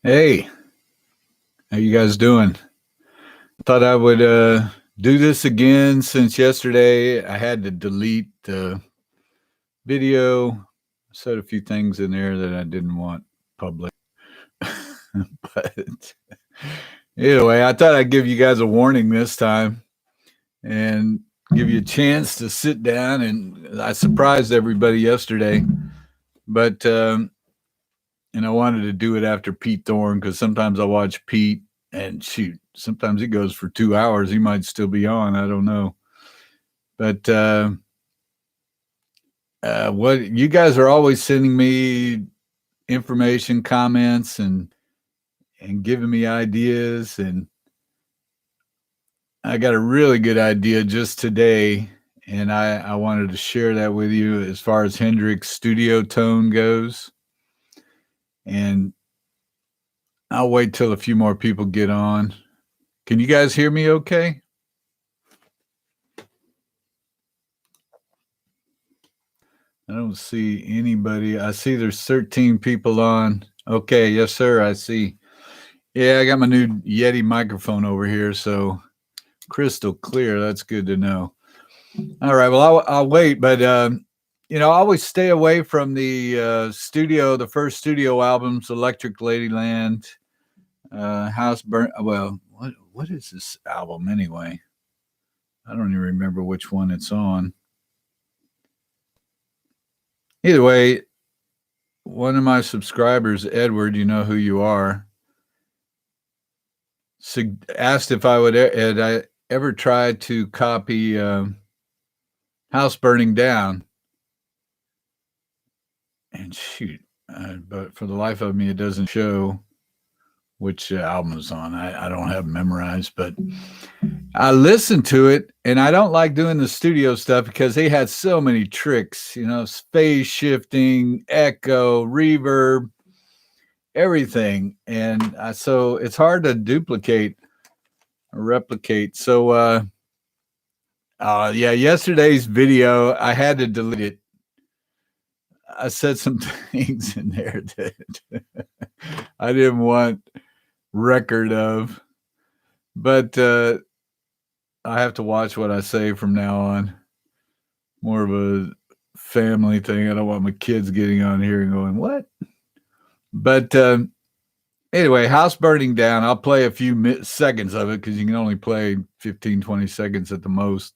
Hey, how you guys doing? Thought I would do this again since yesterday I had to delete the video. I said a few things in there that I didn't want public. But anyway, I thought I'd give you guys a warning this time and give you a chance to sit down. And I surprised everybody yesterday, but and I wanted to do it after Pete Thorne because sometimes I watch Pete and shoot, sometimes it goes for 2 hours. He might still be on. I don't know. But what you guys are always sending me information, comments, and giving me ideas. And I got a really good idea just today, and I wanted to share that with you as far as Hendrix studio tone goes. And I'll wait till a few more people get on. Can you guys hear me okay? I don't see anybody. I see there's 13 people on. Okay, yes, sir. I see. Yeah, I got my new Yeti microphone over here, so crystal clear. That's good to know. All right, well, I'll wait, but I always stay away from the studio, the first studio albums, Electric Ladyland, House Burn. Well, what is this album anyway? I don't even remember which one it's on. Either way, one of my subscribers, Edward, you know who you are, asked if I would had I ever tried to copy House Burning Down. And shoot, but for the life of me, it doesn't show which album is on. I don't have memorized, but I listened to it, and I don't like doing the studio stuff because they had so many tricks, phase shifting, echo, reverb, everything. And so it's hard to duplicate or replicate. So, yesterday's video, I had to delete it. I said some things in there that I didn't want record of, but I have to watch what I say from now on. More of a family thing. I don't want my kids getting on here and going, what? But anyway, House Burning Down, I'll play a few seconds of it because you can only play 15, 20 seconds at the most.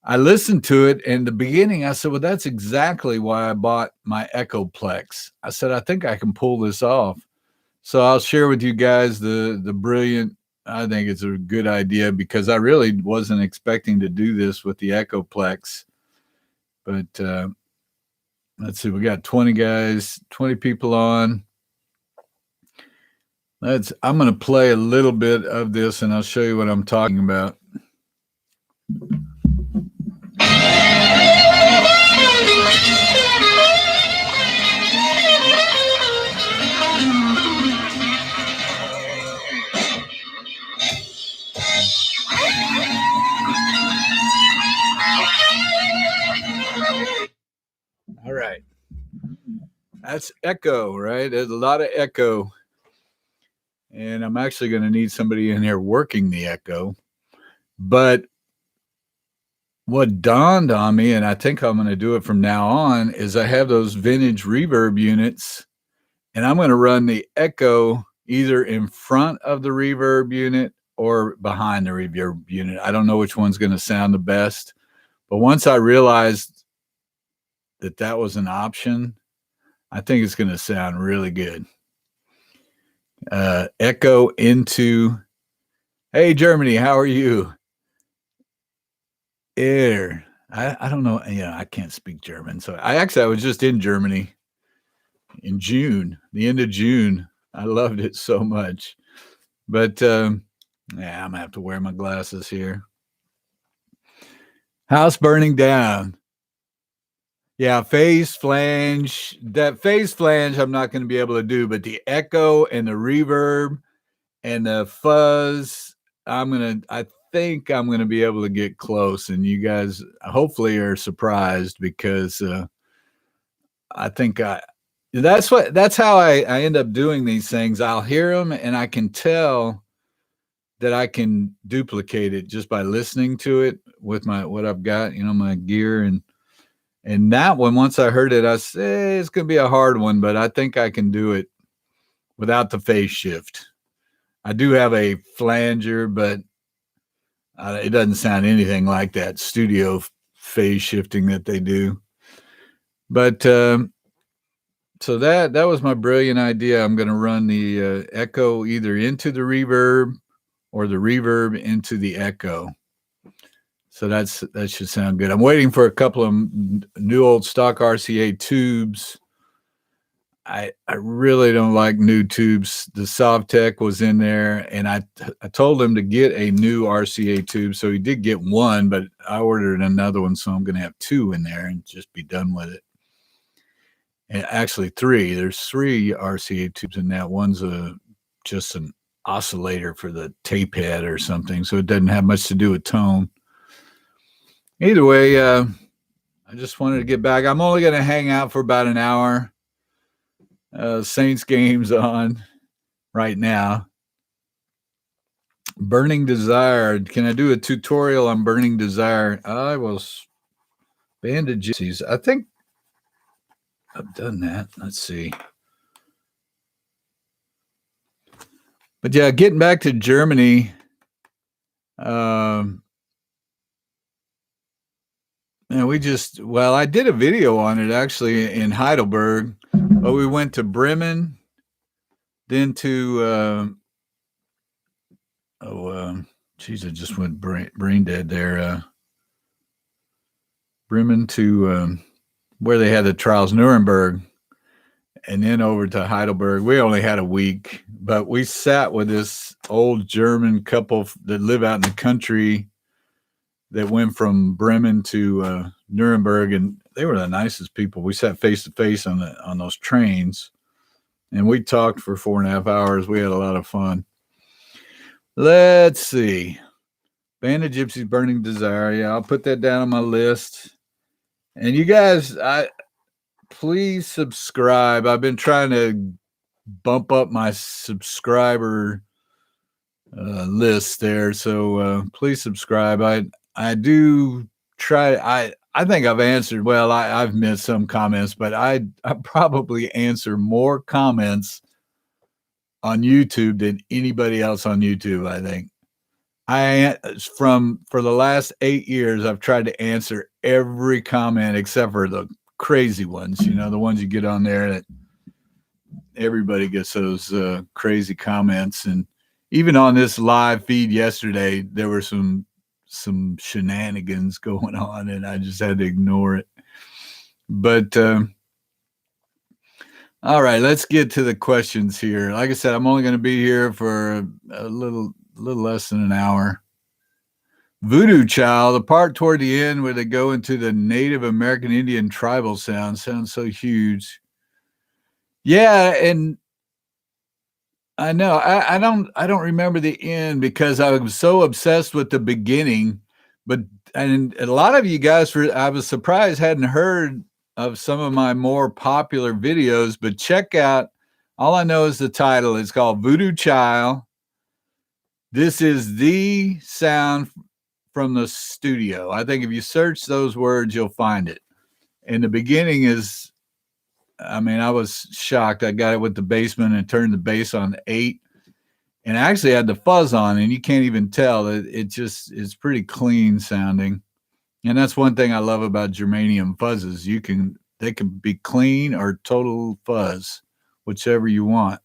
I listened to it, and the beginning, I said, well, that's exactly why I bought my Echoplex. I said, I think I can pull this off. So I'll share with you guys the brilliant, I think it's a good idea because I really wasn't expecting to do this with the Echoplex. But let's see, we got 20 guys, 20 people on. I'm going to play a little bit of this, and I'll show you what I'm talking about. All right. That's echo, right? There's a lot of echo. And I'm actually going to need somebody in here working the echo. But what dawned on me, and I think I'm going to do it from now on, is I have those vintage reverb units, and I'm going to run the echo either in front of the reverb unit or behind the reverb unit. I don't know which one's going to sound the best. But once I realized that was an option, I think it's going to sound really good. Echo into, hey, Germany, how are you? Air. I don't know. I can't speak German. So I was just in Germany in June, the end of June. I loved it so much. But I'm going to have to wear my glasses here. House Burning Down. Yeah, phase flange. That phase flange I'm not going to be able to do, but the echo and the reverb and the fuzz, I think I'm going to be able to get close, and you guys hopefully are surprised because I think That's how I end up doing these things. I'll hear them and I can tell that I can duplicate it just by listening to it with what I've got, my gear. And that one, once I heard it, I said, it's going to be a hard one, but I think I can do it without the phase shift. I do have a flanger, but it doesn't sound anything like that studio phase shifting that they do. But so that was my brilliant idea. I'm going to run the echo either into the reverb or the reverb into the echo. So that should sound good. I'm waiting for a couple of new old stock RCA tubes. I really don't like new tubes. The Sovtech was in there, and I told him to get a new RCA tube. So he did get one, but I ordered another one, so I'm going to have two in there and just be done with it. And actually three. There's three RCA tubes in that. One's just an oscillator for the tape head or something, so it doesn't have much to do with tone. Either way, I just wanted to get back. I'm only going to hang out for about an hour. Saints game's on right now. Burning Desire. Can I do a tutorial on Burning Desire? I will. Band of Gypsies. I think I've done that. Let's see. But yeah, getting back to Germany. And I did a video on it actually in Heidelberg. But we went to Bremen, then to I just went brain dead there. Bremen to where they had the trials, Nuremberg, and then over to Heidelberg. We only had a week, but we sat with this old German couple that live out in the country that went from Bremen to Nuremberg, and they were the nicest people. We sat face to face on those trains, and we talked for 4.5 hours. We had a lot of fun. Let's see. Band of Gypsies, Burning Desire. Yeah, I'll put that down on my list. And you guys, please subscribe. I've been trying to bump up my subscriber list there, so please subscribe. I do try. I think I've answered. Well, I've missed some comments, but I probably answer more comments on YouTube than anybody else on YouTube. I think for the last 8 years, I've tried to answer every comment except for the crazy ones. The ones you get on there that everybody gets those crazy comments. And even on this live feed yesterday, there were some shenanigans going on, and I just had to ignore it. But all right, let's get to the questions here. Like I said, I'm only going to be here for a little less than an hour. Voodoo Child, the part toward the end where they go into the Native American Indian tribal sounds so huge. Yeah, and I know I don't remember the end because I was so obsessed with the beginning. And a lot of you guys I was surprised hadn't heard of some of my more popular videos, but check out, all I know is the title. It's called Voodoo Child. This is the sound from the studio. I think if you search those words, you'll find it. And the beginning is, I was shocked. I got it with the Bassman and turned the bass on 8 and I actually had the fuzz on, and you can't even tell. It's pretty clean sounding. And that's one thing I love about germanium fuzzes. They can be clean or total fuzz, whichever you want.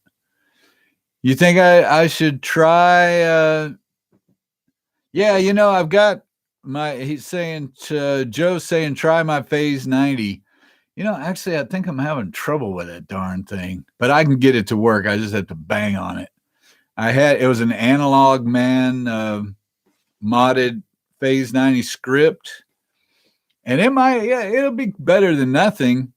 You think I should try? Yeah, I've got he's saying, Joe's saying, try my Phase 90. Actually, I think I'm having trouble with that darn thing, but I can get it to work. I just have to bang on it. It was an Analog Man modded Phase 90 script. And it'll be better than nothing,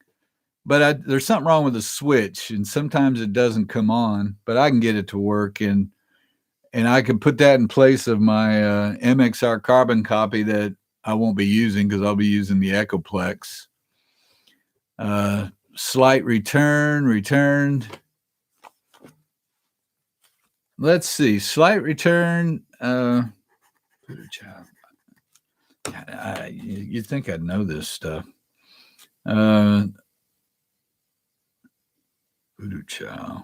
but there's something wrong with the switch, and sometimes it doesn't come on, but I can get it to work, and I can put that in place of my MXR carbon copy that I won't be using because I'll be using the Echoplex. Slight returned. Let's see. Slight return. You'd think I'd know this stuff. Voodoo Child.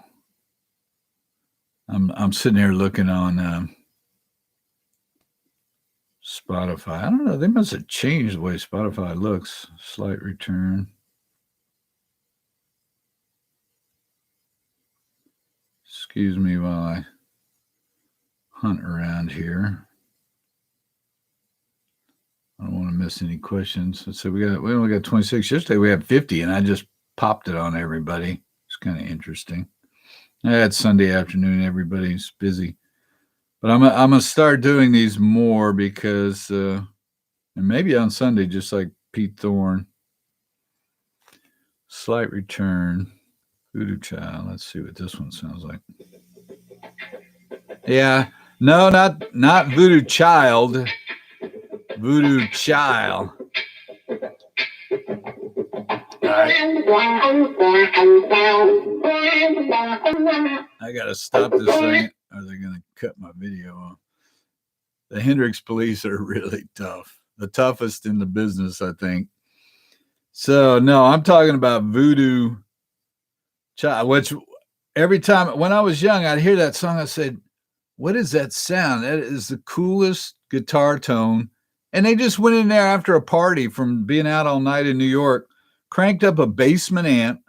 I'm sitting here looking on Spotify. I don't know. They must have changed the way Spotify looks. Slight return. Excuse me while I hunt around here. I don't want to miss any questions. So we only got 26. Yesterday we had 50, and I just popped it on everybody. It's kind of interesting. It's Sunday afternoon. Everybody's busy. But I'm gonna start doing these more because, and maybe on Sunday, just like Pete Thorne. Slight return, Voodoo Child. Let's see what this one sounds like. Yeah, no, not Voodoo Child. Voodoo Child. I gotta stop this thing. Are they gonna cut my video off? The Hendrix police are really tough. The toughest in the business, I think. So no, I'm talking about Voodoo Child, which every time when I was young, I'd hear that song. I said, what is that sound? That is the coolest guitar tone. And they just went in there after a party from being out all night in New York, cranked up a basement amp,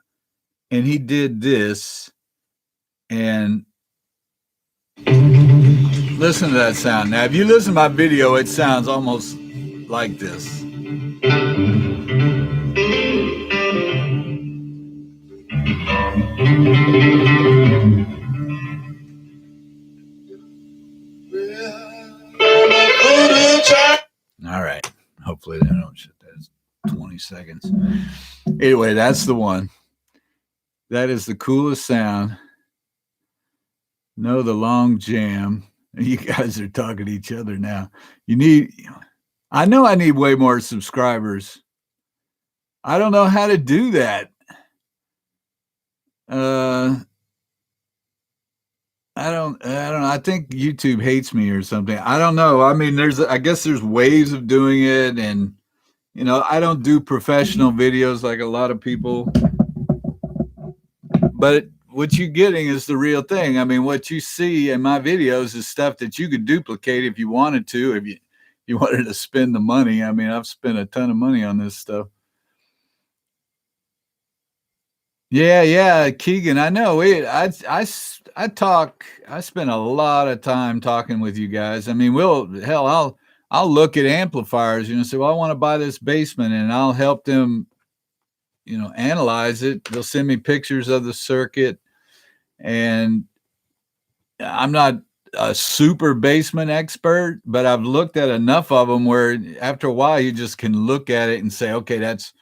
and he did this. And listen to that sound. Now, if you listen to my video, it sounds almost like this. All right. Hopefully they don't shut that. It's 20 seconds. Anyway, that's the one. That is the coolest sound. No, the long jam. You guys are talking to each other now. I know I need way more subscribers. I don't know how to do that. I don't know. I think YouTube hates me or something. I don't know. I mean, I guess there's ways of doing it. And, I don't do professional videos like a lot of people. But what you're getting is the real thing. I mean, what you see in my videos is stuff that you could duplicate if you wanted to, if you wanted to spend the money. I mean, I've spent a ton of money on this stuff. Yeah, Keegan. I know. I spend a lot of time talking with you guys. I mean, I'll look at amplifiers, say, well, I want to buy this basement, and I'll help them, analyze it. They'll send me pictures of the circuit, and I'm not a super basement expert, but I've looked at enough of them where after a while you just can look at it and say, okay, that's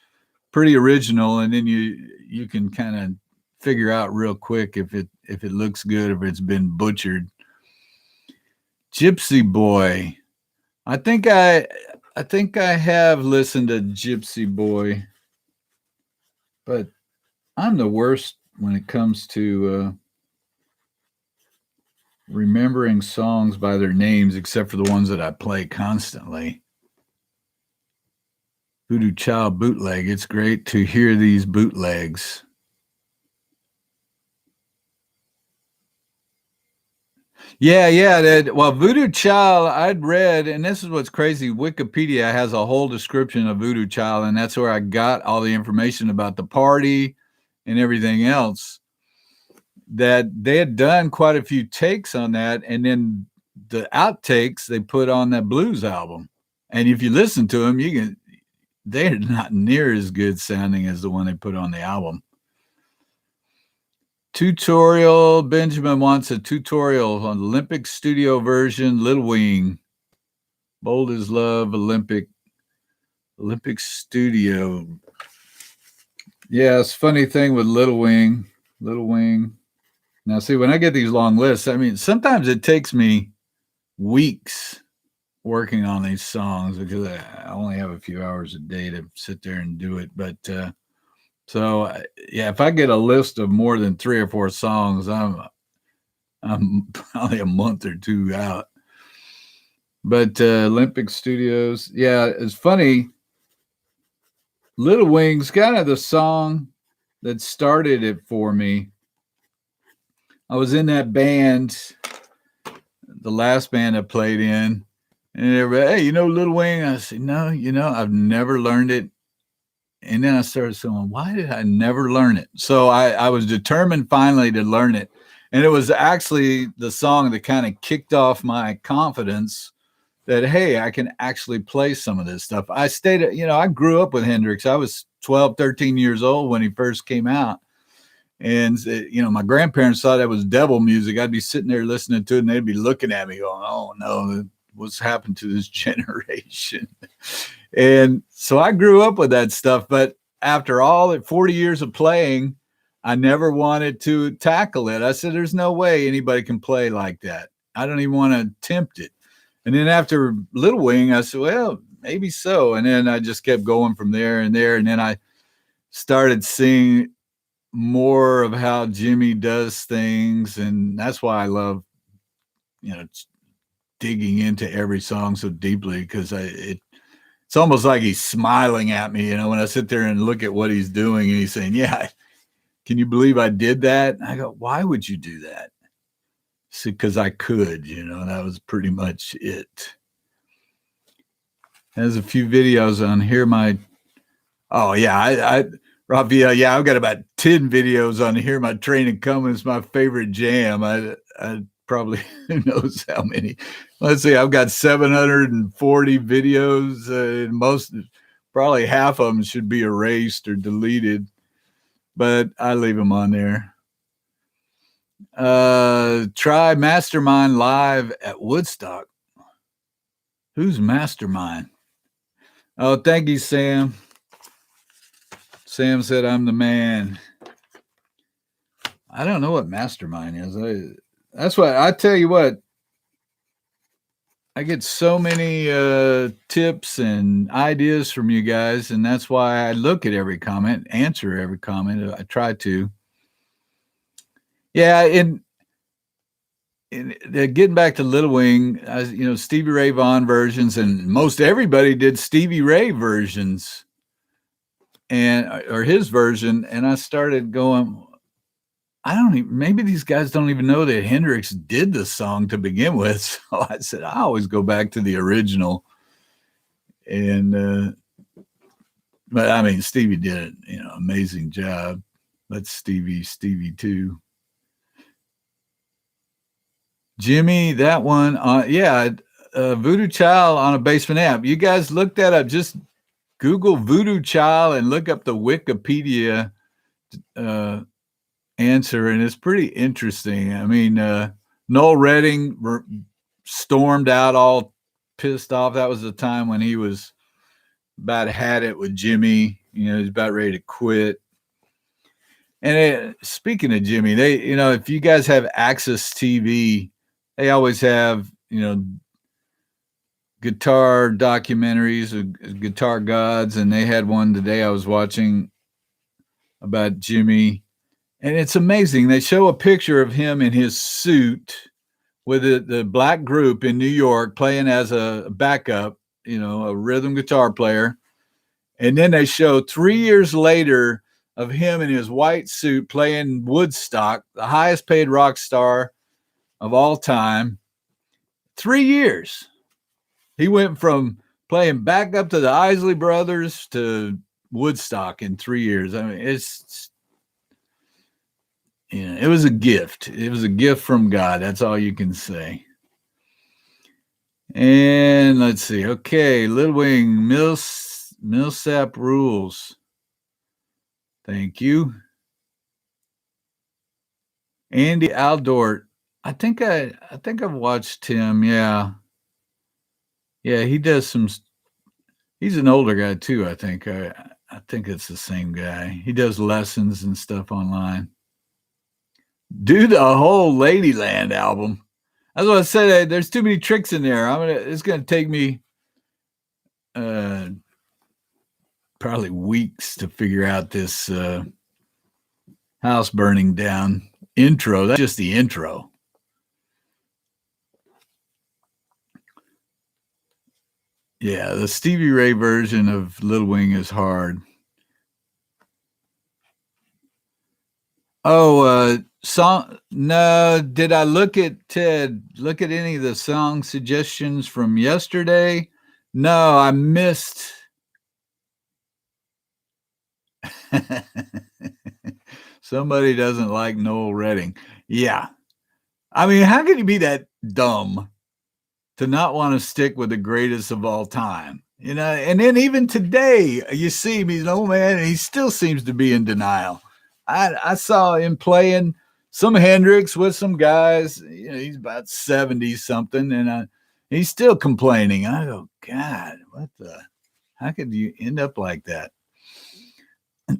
pretty original, and then you can kind of figure out real quick if it looks good, if it's been butchered. Gypsy Boy. I think I have listened to Gypsy Boy, but I'm the worst when it comes to remembering songs by their names, except for the ones that I play constantly. Voodoo Child bootleg. It's great to hear these bootlegs. Yeah. Well, Voodoo Child, I'd read, and this is what's crazy. Wikipedia has a whole description of Voodoo Child, and that's where I got all the information about the party and everything else. That they had done quite a few takes on that, and then the outtakes they put on that blues album. And if you listen to them, they're not near as good sounding as the one they put on the album. Tutorial. Benjamin wants a tutorial on Olympic studio version, Little Wing. Bold as Love, Olympic studio. Yeah, it's a funny thing with Little Wing. Now, see, when I get these long lists, I mean, sometimes it takes me weeks working on these songs because I only have a few hours a day to sit there and do it. But So yeah, if I get a list of more than 3 or 4 songs, I'm probably a month or 2 out. But Olympic Studios, yeah, it's funny. Little Wings, kind of the song that started it for me. I was in that band, the last band I played in, and everybody, hey, you know Little Wing? I said, no, I've never learned it. And then I started saying, why did I never learn it? So I was determined finally to learn it. And it was actually the song that kind of kicked off my confidence that, hey, I can actually play some of this stuff. I grew up with Hendrix. I was 12, 13 years old when he first came out. And, my grandparents thought that was devil music. I'd be sitting there listening to it, and they'd be looking at me going, oh, no, what's happened to this generation? And so I grew up with that stuff. But after all 40 years of playing, I never wanted to tackle it. I said, there's no way anybody can play like that. I don't even want to attempt it. And then after Little Wing, I said, well, maybe so. And then I just kept going from there. And then I started seeing more of how Jimmy does things. And that's why I love, digging into every song so deeply, because it's almost like he's smiling at me, when I sit there and look at what he's doing, and he's saying, yeah, can you believe I did that? And I go, why would you do that? Because I could, that was pretty much it. There's a few videos on here. Raphael, yeah, I've got about 10 videos on here. My Train and Coming is my favorite jam. I probably who knows how many. Let's see, I've got 740 videos. Probably half of them should be erased or deleted, but I leave them on there. Try Mastermind live at Woodstock. Who's Mastermind? Oh, thank you, Sam. Sam said I'm the man. I don't know what Mastermind is. That's what I tell you what. I get so many tips and ideas from you guys, and that's why I look at every comment, answer every comment. I try to. Yeah, and getting back to Little Wing, Stevie Ray Vaughan versions, and most everybody did Stevie Ray versions, or his version, and I started going, maybe these guys don't even know that Hendrix did the song to begin with. So I said, I always go back to the original. And, but I mean, Stevie did it, amazing job. But Stevie too. Jimmy, that one, Voodoo Child on a basement amp. You guys look that up. Just Google Voodoo Child and look up the Wikipedia answer, and it's pretty interesting. I mean, Noel Redding stormed out all pissed off. That was the time when he was about had it with Jimmy. He's about ready to quit. And speaking of Jimmy, they, if you guys have Access TV, they always have, guitar documentaries of guitar gods. And they had one today I was watching about Jimmy. And it's amazing. They show a picture of him in his suit with the black group in New York playing as a backup, a rhythm guitar player. And then they show 3 years later of him in his white suit playing Woodstock, the highest paid rock star of all time. 3 years. He went from playing backup to the Isley Brothers to Woodstock in 3 years. I mean, it was a gift. It was a gift from God. That's all you can say. And let's see. Okay, Little Wing, Millsap rules. Thank you. Andy Aldort. I think I've watched him. Yeah. Yeah, he does some. He's an older guy too, I think. I think it's the same guy. He does lessons and stuff online. Do the whole Ladyland album. That's what I said. There's too many tricks in there. It's gonna take me probably weeks to figure out this house burning down intro. That's just the intro. Yeah, the Stevie Ray version of Little Wing is hard. Oh, song. No, did I look at Ted? Look at any of the song suggestions from yesterday? No, I missed. Somebody doesn't like Noel Redding. Yeah. I mean, how could you be that dumb to not want to stick with the greatest of all time? You know, and then even today, you see him, he's an old man, and he still seems to be in denial. I saw him playing some Hendrix with some guys. You know, he's about 70 something, and he's still complaining. I go, God, what the? How could you end up like that?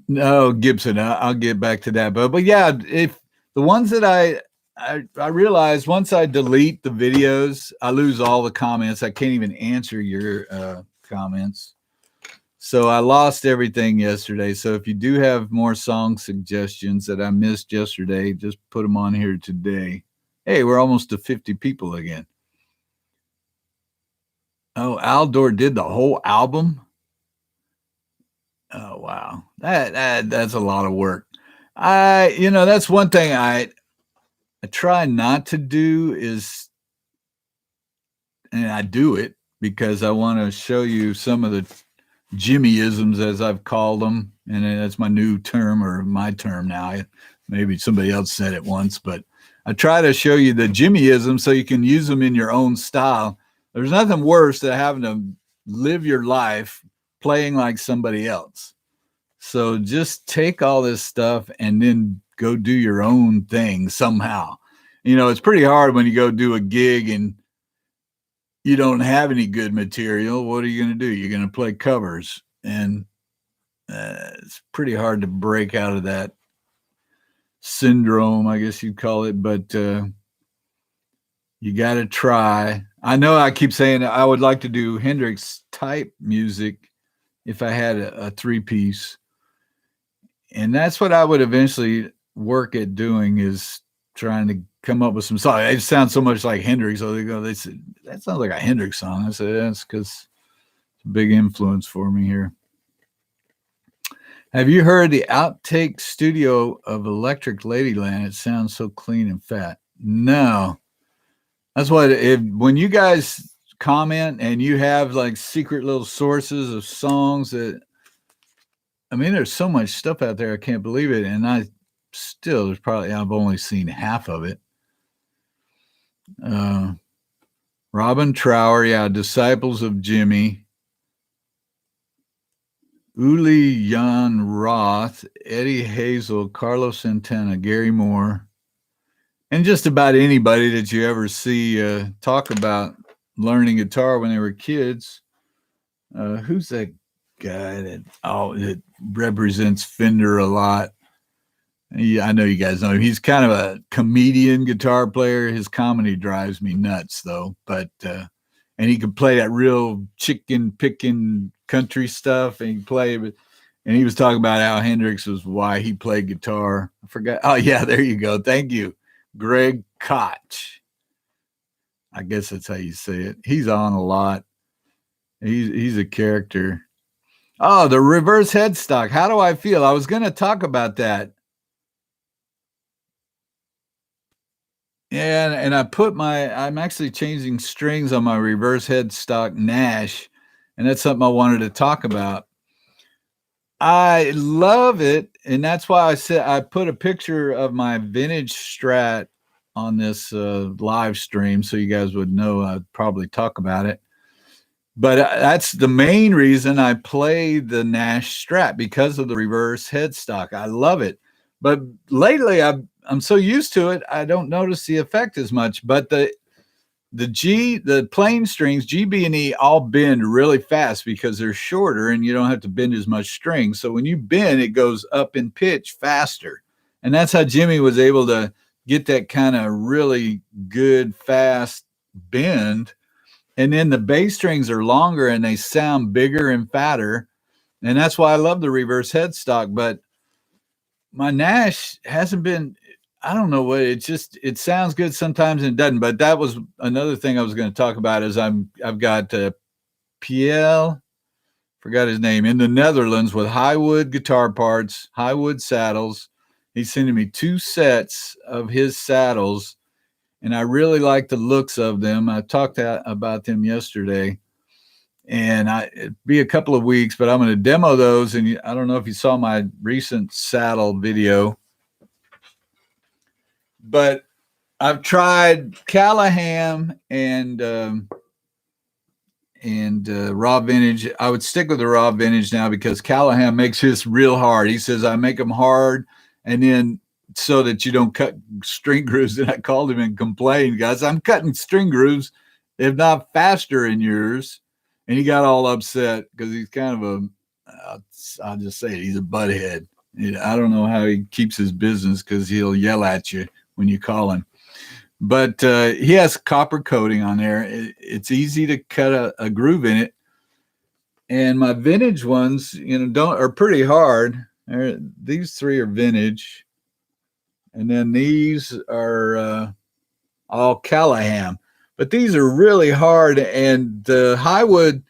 No, Gibson. I'll get back to that, but yeah, if the ones that I realized once I delete the videos, I lose all the comments. I can't even answer your comments. So I lost everything yesterday. So if you do have more song suggestions that I missed yesterday, just put them on here today. Hey, we're almost to 50 people again. Oh, Aldor did the whole album. Oh wow, that's a lot of work. That's one thing I try not to do is, and I do it because I want to show you some of the Jimmyisms, as I've called them, and that's my new term or my term now. Maybe somebody else said it once, but I try to show you the Jimmyisms so you can use them in your own style. There's nothing worse than having to live your life playing like somebody else. So just take all this stuff and then go do your own thing somehow. You know, it's pretty hard when you go do a gig and you don't have any good material. What are you going to do? You're going to play covers, and it's pretty hard to break out of that syndrome, I guess you'd call it, but you got to try. I know I keep saying I would like to do Hendrix type music if I had a three-piece, and that's what I would eventually work at doing, is trying to come up with some songs. It sounds so much like Hendrix. So they said, that sounds like a Hendrix song. I said, that's because it's a big influence for me here. Have you heard the outtake studio of Electric Ladyland? It sounds so clean and fat. No. That's what, when you guys comment and you have like secret little sources of songs that, I mean, there's so much stuff out there. I can't believe it. And I've only seen half of it. Robin Trower, yeah, Disciples of Jimmy. Uli Jan Roth, Eddie Hazel, Carlos Santana, Gary Moore, and just about anybody that you ever see talk about learning guitar when they were kids. Who's that guy that represents Fender a lot? Yeah, I know you guys know him. He's kind of a comedian guitar player. His comedy drives me nuts, though. But and he could play that real chicken picking country stuff, and he played. And he was talking about how Hendrix was why he played guitar. I forgot. Oh yeah, there you go. Thank you, Greg Koch. I guess that's how you say it. He's on a lot. He's a character. Oh, the reverse headstock. How do I feel? I was going to talk about that. Yeah, and I'm actually changing strings on my reverse headstock Nash, and that's something I wanted to talk about. I love it, and that's why I said I put a picture of my vintage Strat on this live stream so you guys would know I'd probably talk about it. But that's the main reason I play the Nash Strat, because of the reverse headstock. I love it. But lately I'm so used to it, I don't notice the effect as much. But the plain strings, G, B, and E, all bend really fast because they're shorter and you don't have to bend as much string. So when you bend, it goes up in pitch faster. And that's how Jimmy was able to get that kind of really good, fast bend. And then the bass strings are longer and they sound bigger and fatter. And that's why I love the reverse headstock. But my Nash hasn't been, I don't know what, it sounds good sometimes and it doesn't. But that was another thing I was going to talk about is I've got PL, forgot his name, in the Netherlands with Highwood guitar parts, Highwood Saddles. He's sending me 2 sets of his saddles, and I really like the looks of them. I talked about them yesterday, and it'd be a couple of weeks, but I'm going to demo those. And I don't know if you saw my recent saddle video, but I've tried Callahan and raw vintage. I would stick with the raw vintage now because Callahan makes his real hard. He says I make them hard, and then so that you don't cut string grooves. And I called him and complained, guys, I'm cutting string grooves, if not faster in yours. And he got all upset because he's kind of I'll just say it, he's a butthead. I don't know how he keeps his business because he'll yell at you when you call him. But he has copper coating on there. It's easy to cut a groove in it. And my vintage ones, are pretty hard. These 3 are vintage. And then these are all Callahan. But these are really hard. And the Highwood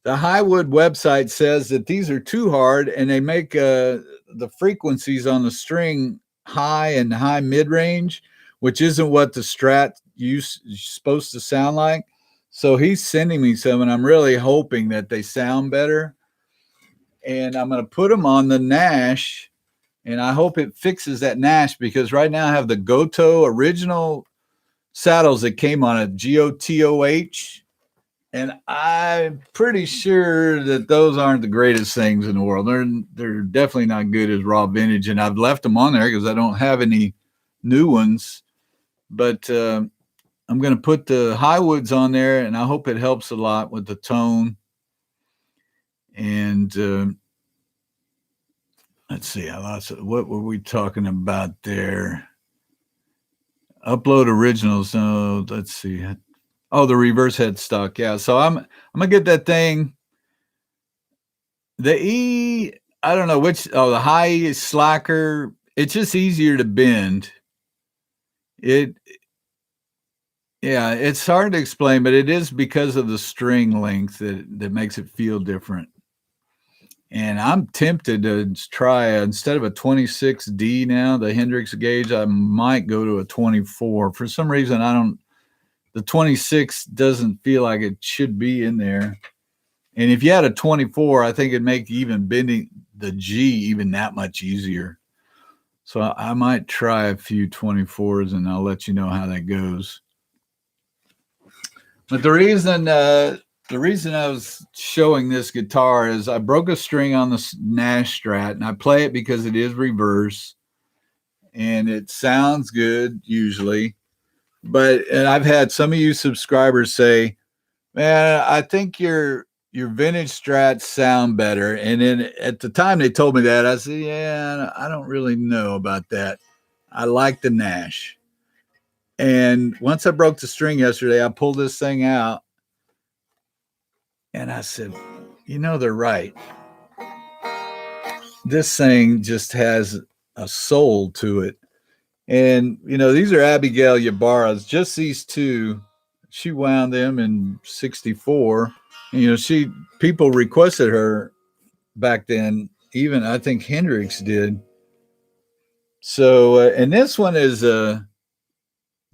website says that these are too hard, and they make the frequencies on the string high and high mid-range, which isn't what the Strat is supposed to sound like. So he's sending me some, and I'm really hoping that they sound better. And I'm going to put them on the Nash, and I hope it fixes that Nash, because right now I have the Goto original saddles that came on it, GOTOH. And I'm pretty sure that those aren't the greatest things in the world. They're definitely not good as raw vintage. And I've left them on there because I don't have any new ones. But I'm going to put the Highwoods on there, and I hope it helps a lot with the tone. And let's see, what were we talking about there? Upload originals. So let's see. Oh, the reverse headstock. Yeah. So I'm gonna get that thing. The E, I don't know which. Oh, the high E is slacker. It's just easier to bend. Yeah, it's hard to explain, but it is because of the string length that makes it feel different. And I'm tempted to try, instead of a 26D now, the Hendrix gauge, I might go to a 24. For some reason, the 26 doesn't feel like it should be in there. And if you had a 24, I think it'd make even bending the G even that much easier. So I might try a few 24s, and I'll let you know how that goes. But the reason I was showing this guitar is I broke a string on the Nash Strat, and I play it because it is reverse, and it sounds good usually. And I've had some of you subscribers say, man, I think your vintage Strats sound better. And then at the time they told me that, I said, yeah, I don't really know about that. I like the Nash. And once I broke the string yesterday, I pulled this thing out, and I said, they're right. This thing just has a soul to it. And, these are Abigail Ybarra's, just these 2. She wound them in 64. And, people requested her back then. Even I think Hendrix did. So, and this one is a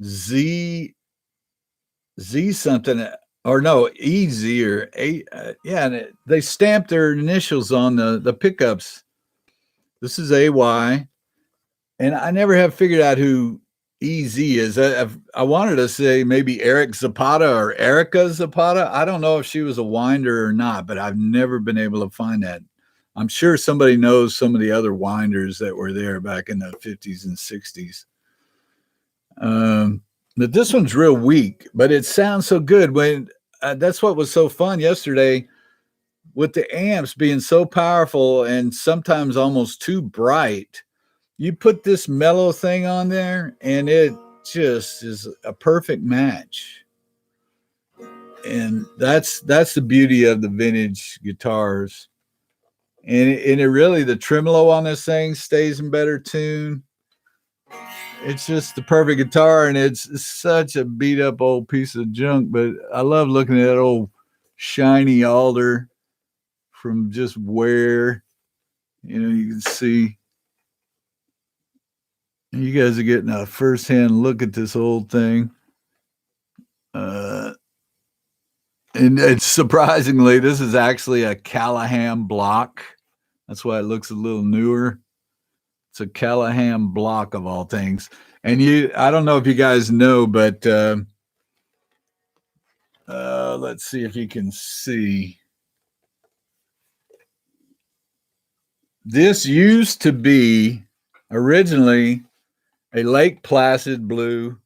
Z something, or no, EZ or A. Yeah, and they stamped their initials on the pickups. This is AY, and I never have figured out who EZ is. I wanted to say maybe Eric Zapata or Erica Zapata. I don't know if she was a winder or not, but I've never been able to find that. I'm sure somebody knows some of the other winders that were there back in the 50s and 60s. But this one's real weak, but it sounds so good. When that's what was so fun yesterday, with the amps being so powerful and sometimes almost too bright. You put this mellow thing on there, and it just is a perfect match. And that's the beauty of the vintage guitars. And it really, the tremolo on this thing stays in better tune. It's just the perfect guitar, and it's such a beat up old piece of junk, but I love looking at that old shiny alder from just wear. You know, you can see. You guys are getting a first-hand look at this old thing. And it's surprisingly, this is actually a Callahan block. That's why it looks a little newer. It's a Callahan block of all things. And I don't know if you guys know, but let's see if you can see. This used to be originally a Lake Placid blue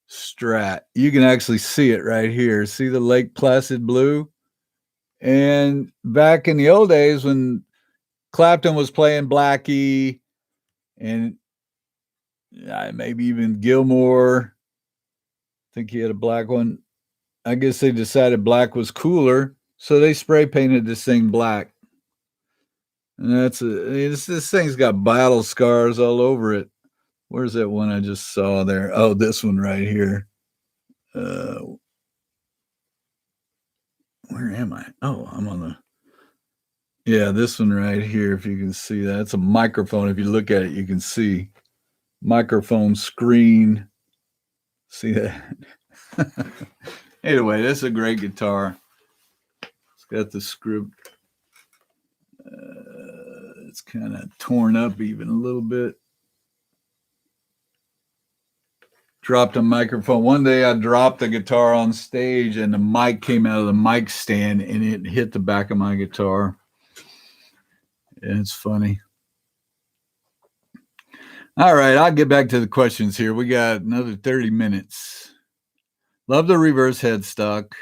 Strat. You can actually see it right here. See the Lake Placid blue? And back in the old days when Clapton was playing Blackie and maybe even Gilmore, I think he had a black one. I guess they decided black was cooler, so they spray painted this thing black. And this thing's got battle scars all over it. Where's that one I just saw there? Oh, this one right here. Where am I? Oh, I'm on the. Yeah, this one right here. If you can see that, it's a microphone. If you look at it, you can see microphone screen. See that? Anyway, this is a great guitar. It's got the script. It's kind of torn up even a little bit. Dropped a microphone. One day I dropped the guitar on stage and the mic came out of the mic stand and it hit the back of my guitar. And it's funny. All right, I'll get back to the questions here. We got another 30 minutes. Love the reverse headstock.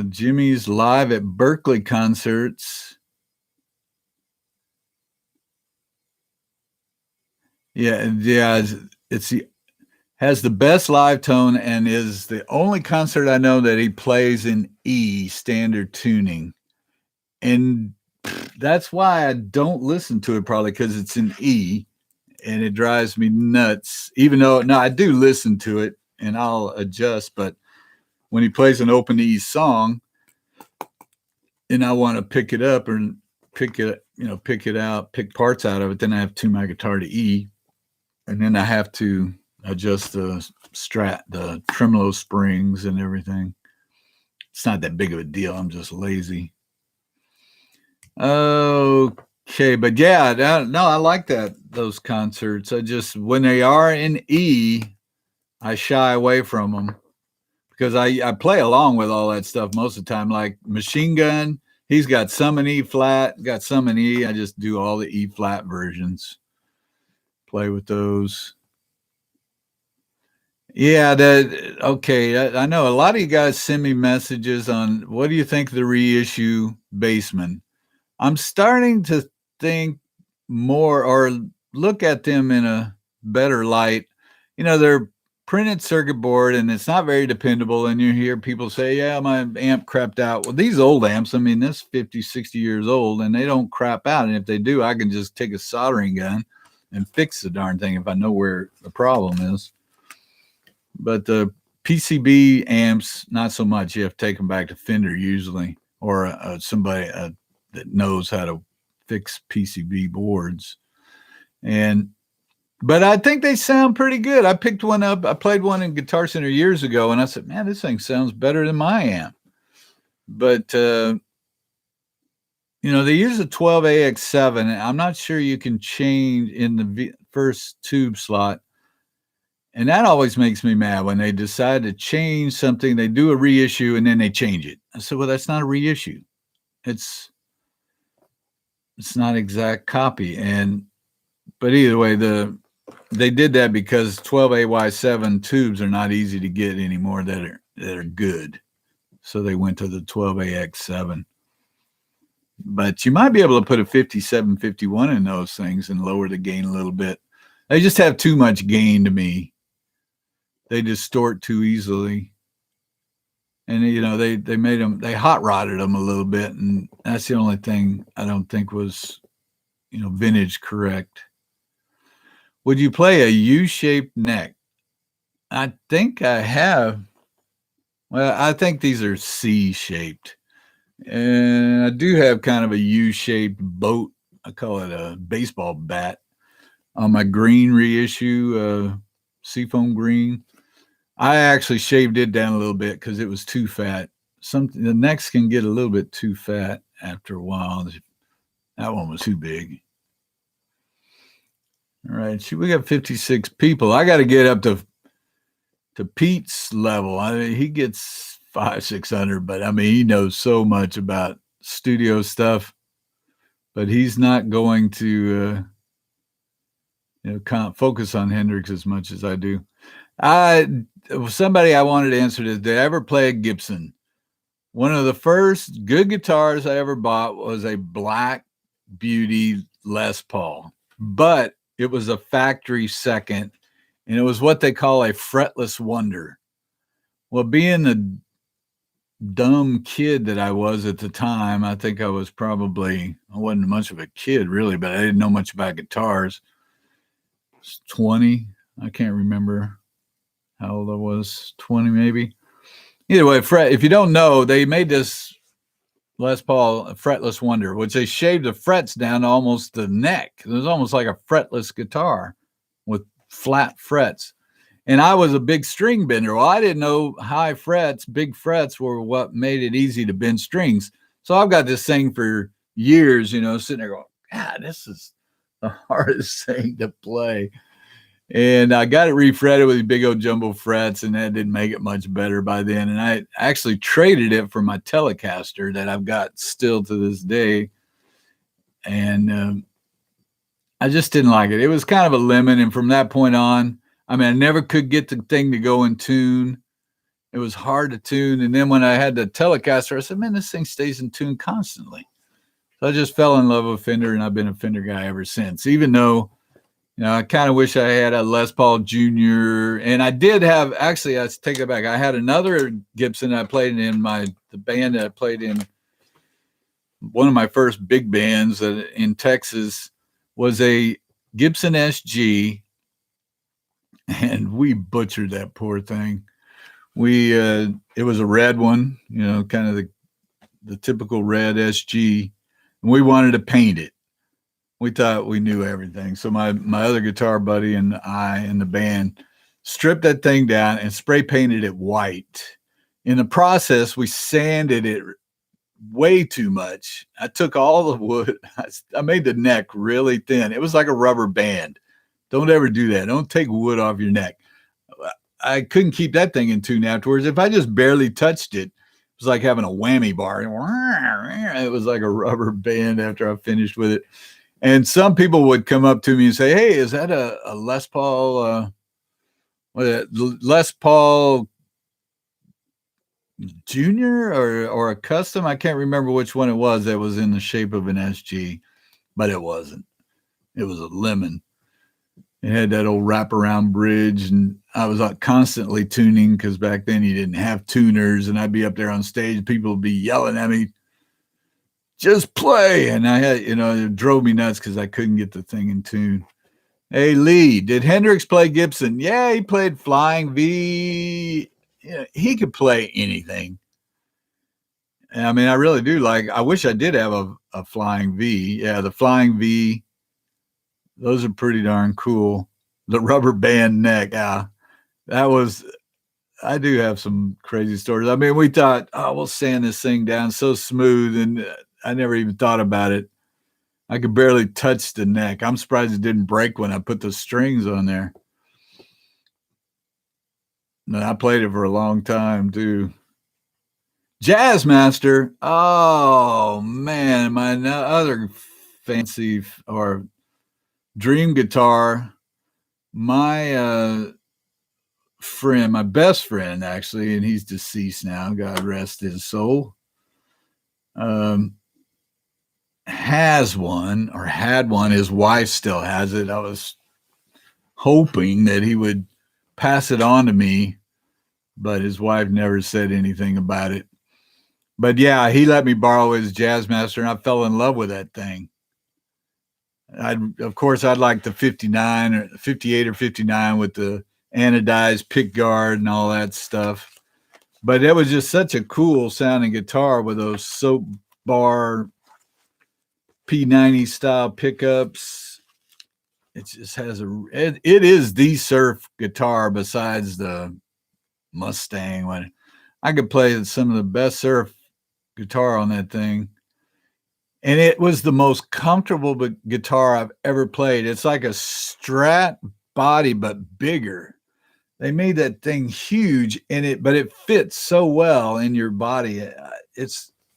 Jimmy's live at Berkeley concerts. Yeah, has the best live tone and is the only concert I know that he plays in E standard tuning. And that's why I don't listen to it, probably because it's in E and it drives me nuts. Even though, no, I do listen to it and I'll adjust, but when he plays an open E song and I want to pick it up and pick it out, pick parts out of it, then I have to tune my guitar to E. And then I have to adjust the the tremolo springs and everything. It's not that big of a deal. I'm just lazy. Okay, but yeah, no, I like those concerts. When they are in E, I shy away from them because I play along with all that stuff most of the time. Like Machine Gun, he's got some in E flat, got some in E. I just do all the E flat versions. Play with those. Yeah, I know a lot of you guys send me messages on what do you think of the reissue Bassman. I'm starting to think more or look at them in a better light. You know, they're printed circuit board and it's not very dependable. And you hear people say, yeah, my amp crapped out. Well, these old amps, I mean, this 50, 60 years old and they don't crap out. And if they do, I can just take a soldering gun and fix the darn thing if I know where the problem is. But the PCB amps, not so much. You have to take them back to Fender usually, or somebody that knows how to fix PCB boards. But I think they sound pretty good. I picked one up. I played one in Guitar Center years ago, and I said, man, this thing sounds better than my amp. But they use a 12AX7, and I'm not sure you can change in the first tube slot. And that always makes me mad when they decide to change something. They do a reissue, and then they change it. I said, well, that's not a reissue. It's not exact copy. But either way, they did that because 12AY7 tubes are not easy to get anymore that are good. So they went to the 12AX7. But you might be able to put a 5751 in those things and lower the gain a little bit. They just have too much gain to me. They distort too easily. And they made them, they hot rodded them a little bit, and that's the only thing I don't think was vintage correct. Would you play a U-shaped neck? I think I have. Well, I think these are C-shaped, and I do have kind of a U-shaped boat. I call it a baseball bat on my green reissue, Seafoam Green. I actually shaved it down a little bit because it was too fat. The necks can get a little bit too fat after a while. That one was too big. All right, we got 56 people. I got to get up to Pete's level. I mean, he gets 500-600, but I mean, he knows so much about studio stuff, but he's not going to focus on Hendrix as much as I do. Somebody I wanted to answer this: did I ever play a Gibson? One of the first good guitars I ever bought was a Black Beauty Les Paul, but it was a factory second, and it was what they call a fretless wonder. Well, being the dumb kid that I was at the time, I think I wasn't much of a kid really, but I didn't know much about guitars. I was 20. I can't remember how old I was, 20 maybe. Either way, if you don't know, they made this Les Paul fretless wonder, which they shaved the frets down to almost the neck. It was almost like a fretless guitar with flat frets. And I was a big string bender. Well, I didn't know big frets were what made it easy to bend strings. So I've got this thing for years, sitting there going, God, this is the hardest thing to play. And I got it refretted with these big old jumbo frets, and that didn't make it much better by then. And I actually traded it for my Telecaster that I've got still to this day. And I just didn't like it. It was kind of a lemon. And from that point on, I mean, I never could get the thing to go in tune. It was hard to tune. And then when I had the Telecaster, I said, man, this thing stays in tune constantly. So I just fell in love with Fender, and I've been a Fender guy ever since, even though I kind of wish I had a Les Paul Jr. And I did have, actually, I take it back. I had another Gibson I played in the band that I played in. One of my first big bands in Texas was a Gibson SG, and we butchered that poor thing. It was a red one, kind of the typical red SG, and we wanted to paint it. We thought we knew everything. So my other guitar buddy and I and the band stripped that thing down and spray painted it white. In the process, we sanded it way too much. I took all the wood. I made the neck really thin. It was like a rubber band. Don't ever do that. Don't take wood off your neck. I couldn't keep that thing in tune afterwards. If I just barely touched it, it was like having a whammy bar. It was like a rubber band after I finished with it. And some people would come up to me and say, hey, is that a Les Paul, Les Paul Junior or a custom? I can't remember which one it was that was in the shape of an SG, but it wasn't. It was a lemon. It had that old wraparound bridge, and I was constantly tuning because back then you didn't have tuners, and I'd be up there on stage. People would be yelling at me, just play. And I had, it drove me nuts because I couldn't get the thing in tune. Hey, Lee, did Hendrix play Gibson? Yeah, he played Flying V. He could play anything. I mean, I really do I wish I did have a Flying V. Yeah, the Flying V, those are pretty darn cool. The rubber band neck. Yeah, I do have some crazy stories. I mean, we thought, we'll sand this thing down so smooth, and I never even thought about it. I could barely touch the neck. I'm surprised it didn't break when I put the strings on there. And I played it for a long time too. Jazzmaster. Oh man, my other fancy or dream guitar. My friend, my best friend actually, and he's deceased now, God rest his soul, has one or had one. His wife still has it. I was hoping that he would pass it on to me but his wife never said anything about it. But yeah, he let me borrow his Jazzmaster, and I fell in love with that thing. Of course, I'd like the 59 or 58 or 59 with the anodized pick guard and all that stuff. But it was just such a cool sounding guitar with those soap bar P90 style pickups. It just has it is the surf guitar besides the Mustang. When I could play some of the best surf guitar on that thing. And it was the most comfortable guitar I've ever played. It's like a Strat body, but bigger. They made that thing huge but it fits so well in your body.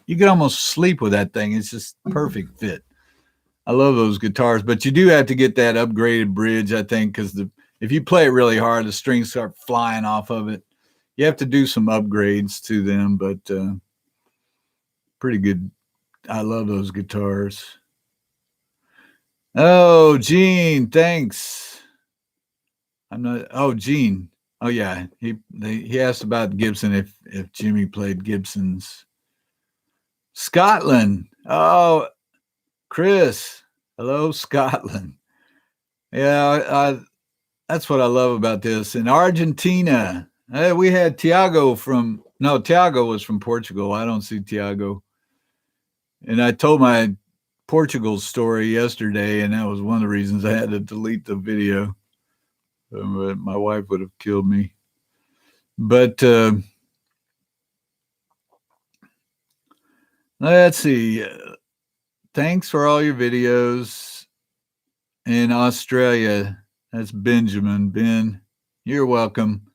You can almost sleep with that thing. It's just perfect fit. I love those guitars, but you do have to get that upgraded bridge, I think, because if you play it really hard, the strings start flying off of it. You have to do some upgrades to them, but pretty good. I love those guitars. Oh, Gene, thanks. Gene. Oh yeah, he asked about Gibson if Jimmy played Gibsons. Scotland. Oh, Chris. Hello, Scotland. Yeah, that's what I love about this. In Argentina, we had Tiago was from Portugal. I don't see Tiago. And I told my Portugal story yesterday, and that was one of the reasons I had to delete the video. My wife would have killed me. But let's see. Thanks for all your videos in Australia. That's Benjamin. Ben, you're welcome.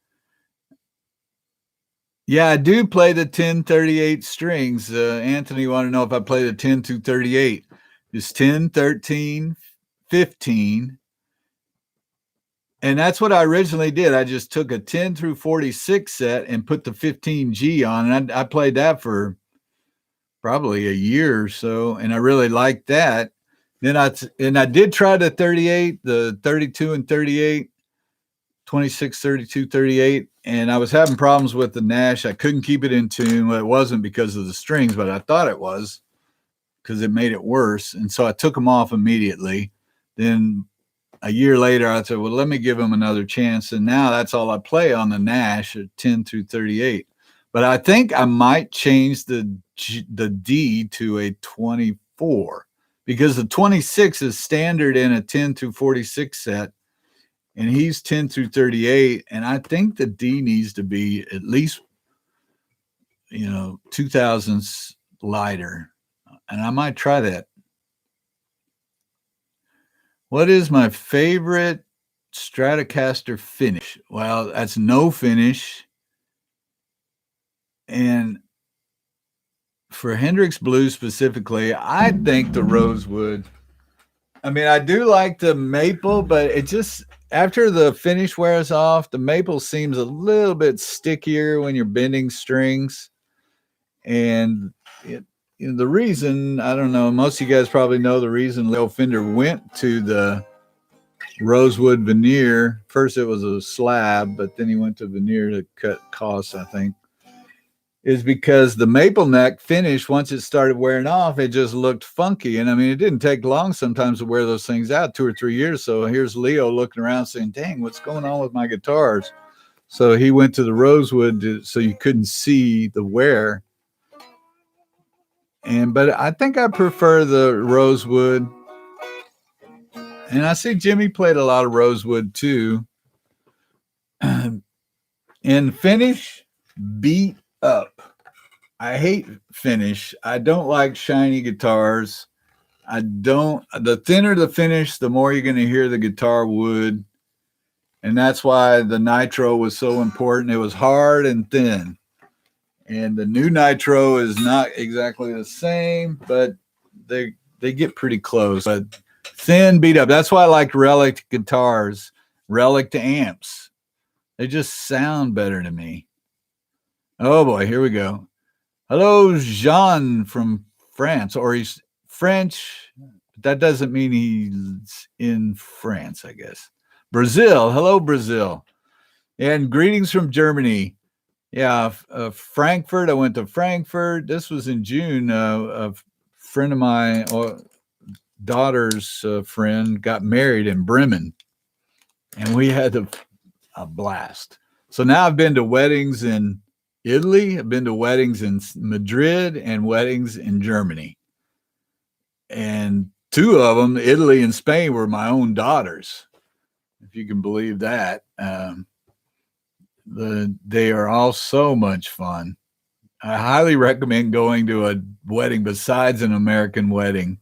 Yeah, I do play the 10-38 strings. Anthony wanted to know if I play the 10 to 38. It's 10, 13, 15. And that's what I originally did. I just took a 10 through 46 set and put the 15G on. And I played that for probably a year or so. And I really liked that. Then I did try the 38, the 32 and 38. 26, 32, 38, and I was having problems with the Nash. I couldn't keep it in tune. Well, it wasn't because of the strings, but I thought it was because it made it worse. And so I took them off immediately. Then a year later, I said, well, let me give them another chance. And now that's all I play on the Nash at 10 through 38. But I think I might change the D to a 24 because the 26 is standard in a 10 through 46 set. And he's 10 through 38. And I think the D needs to be at least, 2000s lighter. And I might try that. What is my favorite Stratocaster finish? Well, that's no finish. And for Hendrix Blue specifically, I think the Rosewood. I mean, I do like the maple, but it just, after the finish wears off, the maple seems a little bit stickier when you're bending strings. And the reason, I don't know, most of you guys probably know the reason Leo Fender went to the rosewood veneer. First it was a slab, but then he went to veneer to cut costs, I think, is because the maple neck finish, once it started wearing off, it just looked funky. And I mean, it didn't take long sometimes to wear those things out, 2 or 3 years. So here's Leo looking around saying, dang, what's going on with my guitars? So he went to the rosewood so you couldn't see the wear. But I think I prefer the rosewood. And I see Jimmy played a lot of rosewood too. In finish, beat up. I hate finish. I don't like shiny guitars. The thinner the finish, the more you're going to hear the guitar wood. And that's why the nitro was so important. It was hard and thin. And the new nitro is not exactly the same, but they get pretty close. But thin, beat up. That's why I like relic guitars, relic amps. They just sound better to me. Oh boy, here we go. Hello, Jean from France, or he's French. That doesn't mean he's in France, I guess. Brazil. Hello, Brazil. And greetings from Germany. Yeah, Frankfurt. I went to Frankfurt. This was in June. A friend of my daughter's friend got married in Bremen, and we had a blast. So now I've been to weddings in Italy. I've been to weddings in Madrid and weddings in Germany. And two of them, Italy and Spain, were my own daughters, if you can believe that. They are all so much fun. I highly recommend going to a wedding besides an American wedding.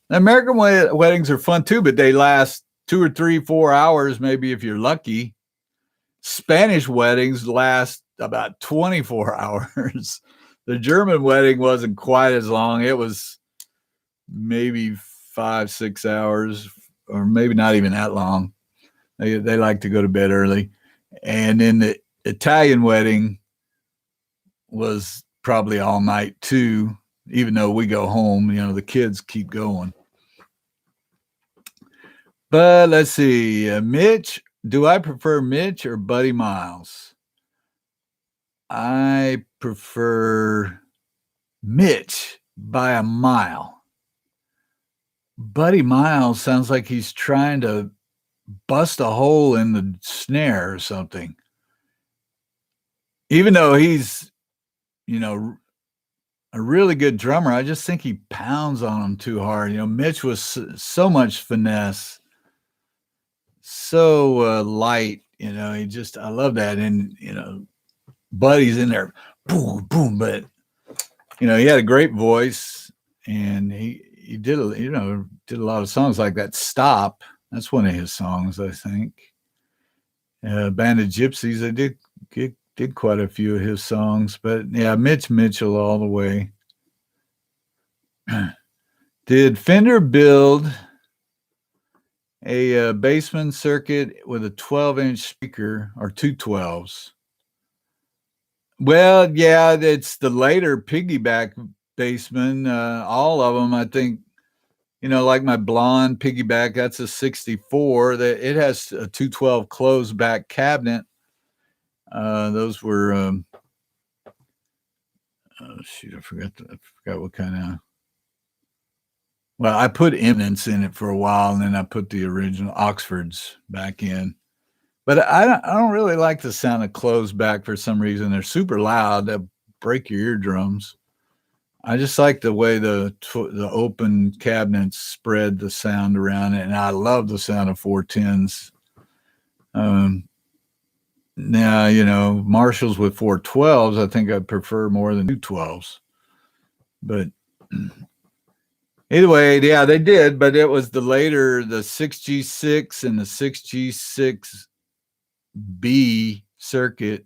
American weddings are fun too, but they last 2 or 3, 4 hours, maybe if you're lucky. Spanish weddings last about 24 hours. The German wedding wasn't quite as long. It was maybe 5, 6 hours, or maybe not even that long. They like to go to bed early. And then the Italian wedding was probably all night too, even though we go home. The kids keep going. But let's see, Mitch. Do I prefer Mitch or Buddy Miles? I prefer Mitch by a mile. Buddy Miles sounds like he's trying to bust a hole in the snare or something. Even though he's, a really good drummer, I just think he pounds on him too hard. Mitch was so much finesse, so light. I love that. And Buddy's in there, boom, boom. But he had a great voice, and he did a lot of songs like that. Stop. That's one of his songs, I think. Band of Gypsies. I did quite a few of his songs, but yeah, Mitch Mitchell all the way. Did Fender build a Bassman circuit with a 12-inch speaker or two 12s? Well, yeah, it's the later piggyback Bassman. All of them, I think. Like my blonde piggyback, that's a 64. That it has a 212 closed back cabinet. Those were shoot, I forgot what kind of. Well, I put Eminence in it for a while, and then I put the original Oxfords back in. But I don't really like the sound of closed back for some reason. They're super loud. They'll break your eardrums. I just like the way the open cabinets spread the sound around it, and I love the sound of 410s. Now, Marshalls with 412s, I think I'd prefer more than 212s. But either way, yeah, they did, but it was the 6G6 and the 6G6B circuit,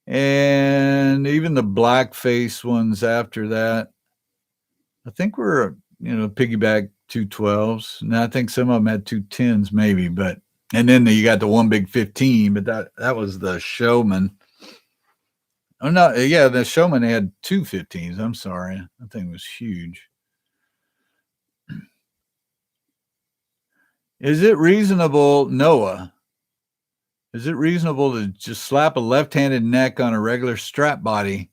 and even the blackface ones after that, I think were, piggyback 212s. And I think some of them had 210s maybe, and then you got the one big 15, but that was the Showman. Oh, no, yeah, the Showman had 2 15s. I'm sorry. That thing was huge. Is it reasonable, Noah? Is it reasonable to just slap a left-handed neck on a regular Strat body?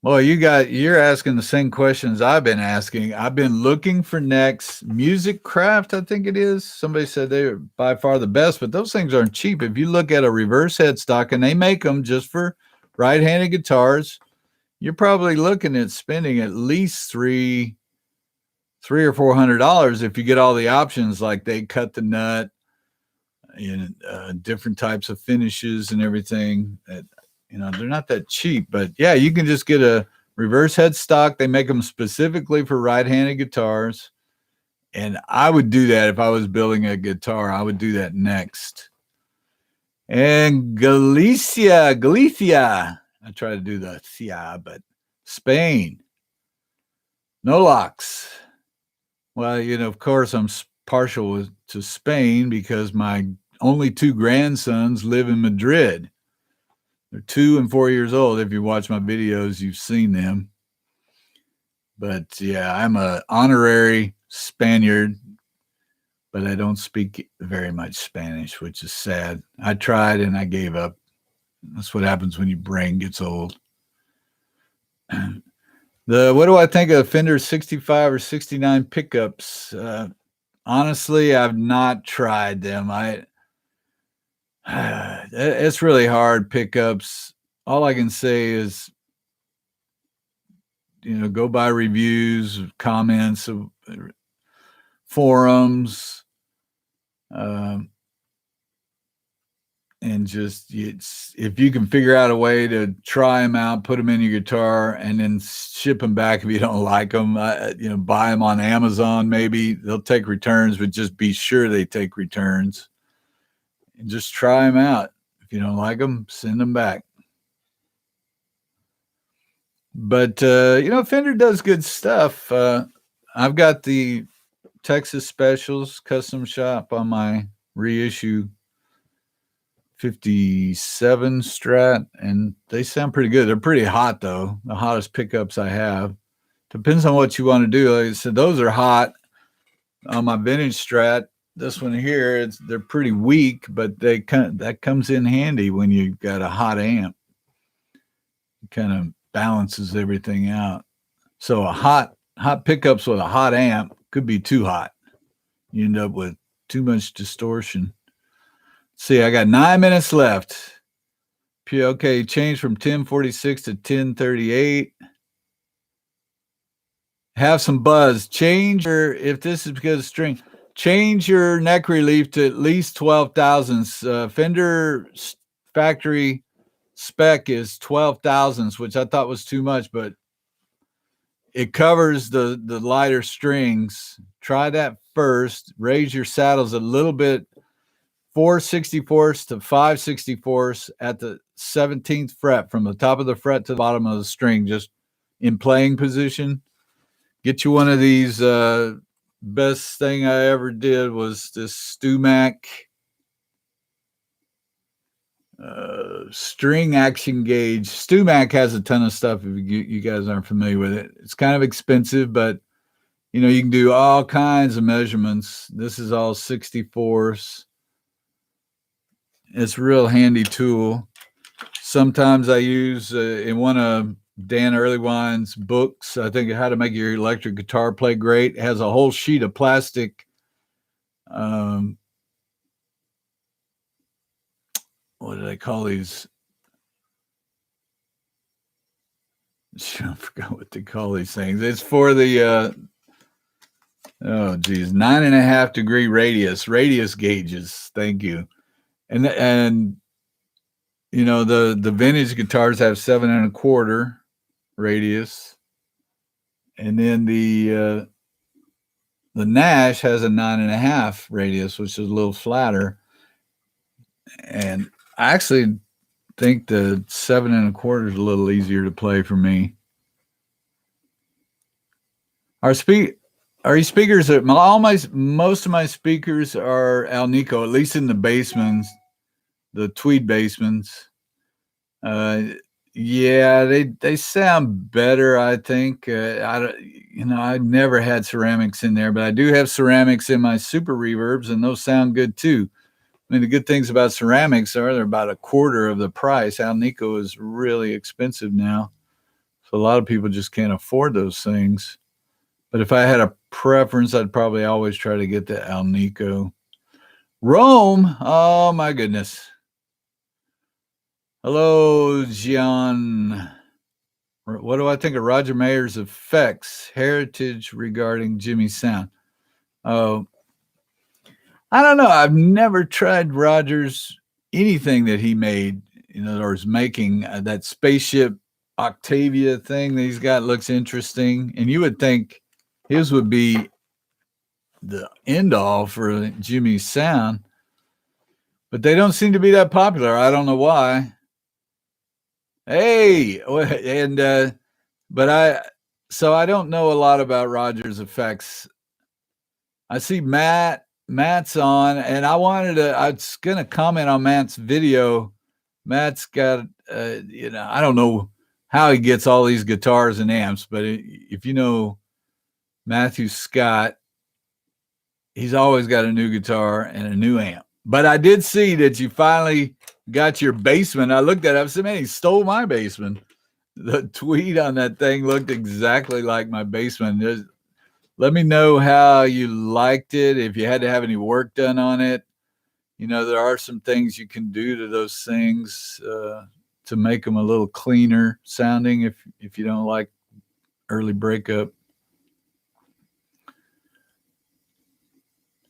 Well, you're asking the same questions I've been asking. I've been looking for necks. Music Craft, I think it is. Somebody said they were by far the best, but those things aren't cheap. If you look at a reverse headstock, and they make them just for right-handed guitars, you're probably looking at spending at least $300 or $400 if you get all the options, like they cut the nut, different types of finishes and everything. They're not that cheap, but yeah, you can just get a reverse headstock. They make them specifically for right-handed guitars, and I would do that if I was building a guitar. I would do that next. And Galicia. I try to do the Cia, but Spain. No locks. Well, of course, I'm partial to Spain because my only 2 grandsons live in Madrid. They're 2 and 4 years old. If you watch my videos, you've seen them. But yeah, I'm an honorary Spaniard, but I don't speak very much Spanish, which is sad. I tried and I gave up. That's what happens when your brain gets old. What do I think of Fender 65 or 69 pickups? Honestly, I've not tried them. It's really hard pickups. All I can say is, go by reviews, comments, forums, and just if you can figure out a way to try them out, put them in your guitar, and then ship them back if you don't like them. Buy them on Amazon. Maybe they'll take returns, but just be sure they take returns. And just try them out. If you don't like them, send them back. But Fender does good stuff. I've got the Texas Specials custom shop on my reissue 57 Strat, and they sound pretty good. They're pretty hot, though. The hottest pickups I have. Depends on what you want to do. Like I said, those are hot. On my vintage Strat, this one here, they're pretty weak, but that comes in handy when you've got a hot amp. It kind of balances everything out. So a hot pickups with a hot amp could be too hot. You end up with too much distortion. See, I got 9 minutes left. Okay, change from 1046 to 1038. Have some buzz. If this is because of string, change your neck relief to at least 12 thousandths. Fender factory spec is 12 thousandths, which I thought was too much, but it covers the lighter strings. Try that first. Raise your saddles a little bit, 4/64 to 5/64 at the 17th fret, from the top of the fret to the bottom of the string, just in playing position. Get you one of these. Best thing I ever did was this Stumac string action gauge. Stumac has a ton of stuff if you guys aren't familiar with it. It's kind of expensive, but you can do all kinds of measurements. This is all 64s. It's a real handy tool. Sometimes I use in one of Dan Earlywine's books, I think, How to Make Your Electric Guitar Play Great. It has a whole sheet of plastic. What do they call these? I forgot what they call these things. It's for the 9.5 degree radius gauges. Thank you. And the vintage guitars have 7.25 radius, and then the Nash has a 9.5 radius, which is a little flatter. And I actually think the 7.25 is a little easier to play for me. Our speakers are most of my speakers are Alnico, at least in the bassements, the tweed bassements. Yeah, they sound better, I think. I never had ceramics in there, but I do have ceramics in my super reverbs, and those sound good too. I mean, the good things about ceramics are they're about a quarter of the price. Alnico is really expensive now, so a lot of people just can't afford those things. But if I had a preference, I'd probably always try to get the Alnico. Rome, oh my goodness. Hello, Gian. What do I think of Roger Mayer's effects, heritage regarding Jimmy's sound? Oh, I don't know. I've never tried Roger's anything that he made. In other words, making that spaceship Octavia thing that he's got looks interesting. And you would think his would be the end all for Jimmy's sound. But they don't seem to be that popular. I don't know why. Hey, and so I don't know a lot about Roger's effects. I see Matt's on, and I was gonna comment on Matt's video. Matt's got I don't know how he gets all these guitars and amps, but if you know Matthew Scott, he's always got a new guitar and a new amp. But I did see that you finally got your basement. I looked at it. I said, man, he stole my basement. The tweed on that thing looked exactly like my basement. Let me know how you liked it. If you had to have any work done on it, you know, there are some things you can do to those things to make them a little cleaner sounding if you don't like early breakup.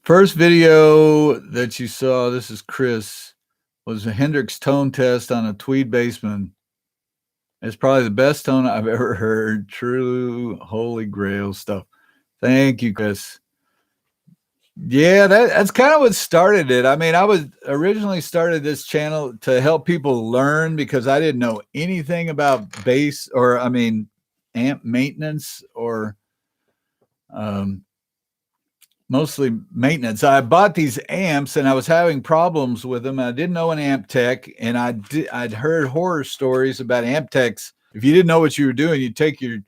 First video that you saw, this is Chris, was a Hendrix tone test on a tweed bassman. It's probably the best tone I've ever heard. True holy grail stuff. Thank you, Chris. Yeah, that's kind of what started it. I mean, I was originally started this channel to help people learn because I didn't know anything about bass or, I mean, amp maintenance or mostly maintenance. I bought these amps and I was having problems with them. I didn't know an amp tech, and I'd heard horror stories about amp techs. If you didn't know what you were doing, you'd take your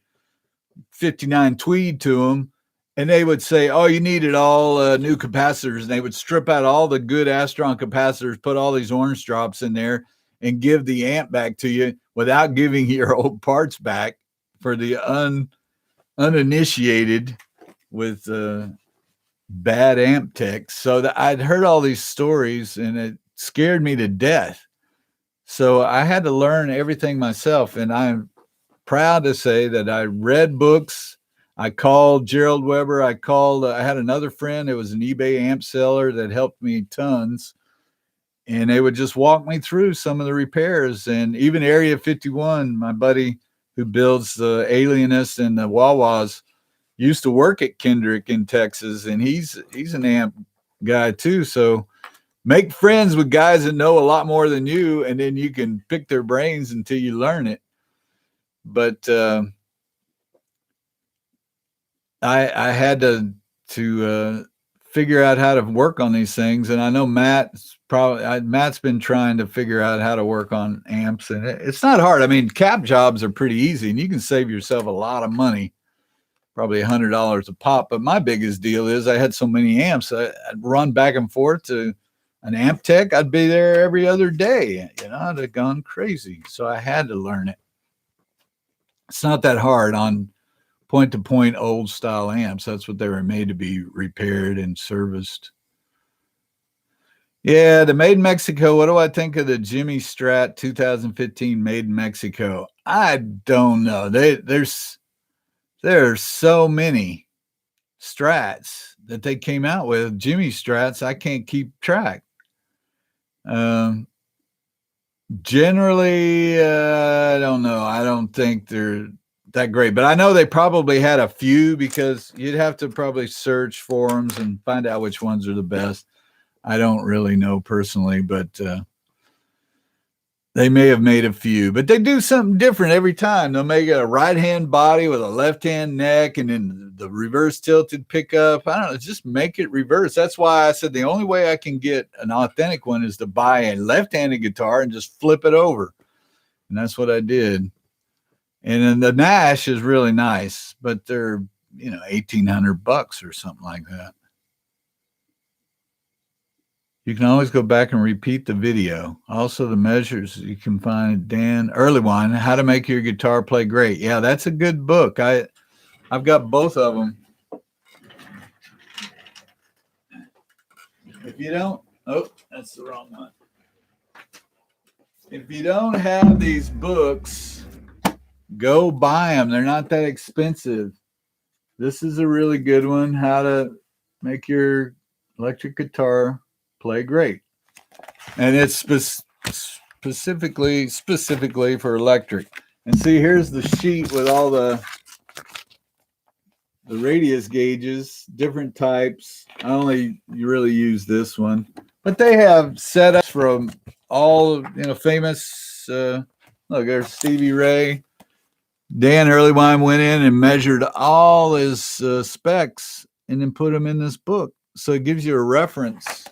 59 tweed to them and they would say, oh, you needed all new capacitors. And they would strip out all the good Astron capacitors, put all these orange drops in there and give the amp back to you without giving your old parts back for the uninitiated with bad amp techs. So I'd heard all these stories and it scared me to death. So I had to learn everything myself. And I'm proud to say that I read books. I called Gerald Weber. I had another friend. It was an eBay amp seller that helped me tons. And they would just walk me through some of the repairs. And even Area 51, my buddy who builds the Alienist and the Wah-Wahs, used to work at Hendrix in Texas. And he's an amp guy too. So make friends with guys that know a lot more than you, and then you can pick their brains until you learn it. But I had to figure out how to work on these things, and I know Matt's been trying to figure out how to work on amps, and it's not hard. I mean, cap jobs are pretty easy, and you can save yourself a lot of money, probably $100 a pop. But my biggest deal is I had so many amps, I'd run back and forth to an amp tech. I'd be there every other day. You know, I'd have gone crazy, so I had to learn it. It's not that hard on point-to-point old-style amps. That's what they were made to be repaired and serviced. Yeah, the Made in Mexico. What do I think of the Jimmy Strat 2015 Made in Mexico? I don't know. There's so many Strats that they came out with. Jimmy Strats, I can't keep track. Generally, I don't know. I don't think they're that great, but I know they probably had a few because you'd have to probably search forums and find out which ones are the best. I don't really know personally, but they may have made a few, but they do something different every time. They'll make a right-hand body with a left-hand neck and then the reverse tilted pickup. I don't know, just make it reverse. That's why I said the only way I can get an authentic one is to buy a left-handed guitar and just flip it over. And that's what I did. And then the Nash is really nice, but they're, you know, $1,800 or something like that. You can always go back and repeat the video. Also, the measures you can find Dan Earlywine, How to Make Your Guitar Play Great. Yeah, that's a good book. I've got both of them. If you don't, oh, that's the wrong one. If you don't have these books, go buy them. They're not that expensive. This is a really good one, How to Make Your Electric Guitar Play Great. And it's specifically for electric. And see, here's the sheet with all the radius gauges, different types. I only really use this one, but they have setups from all, you know, famous. Look, there's Stevie Ray. Dan Earlywine went in and measured all his specs and then put them in this book. So it gives you a reference.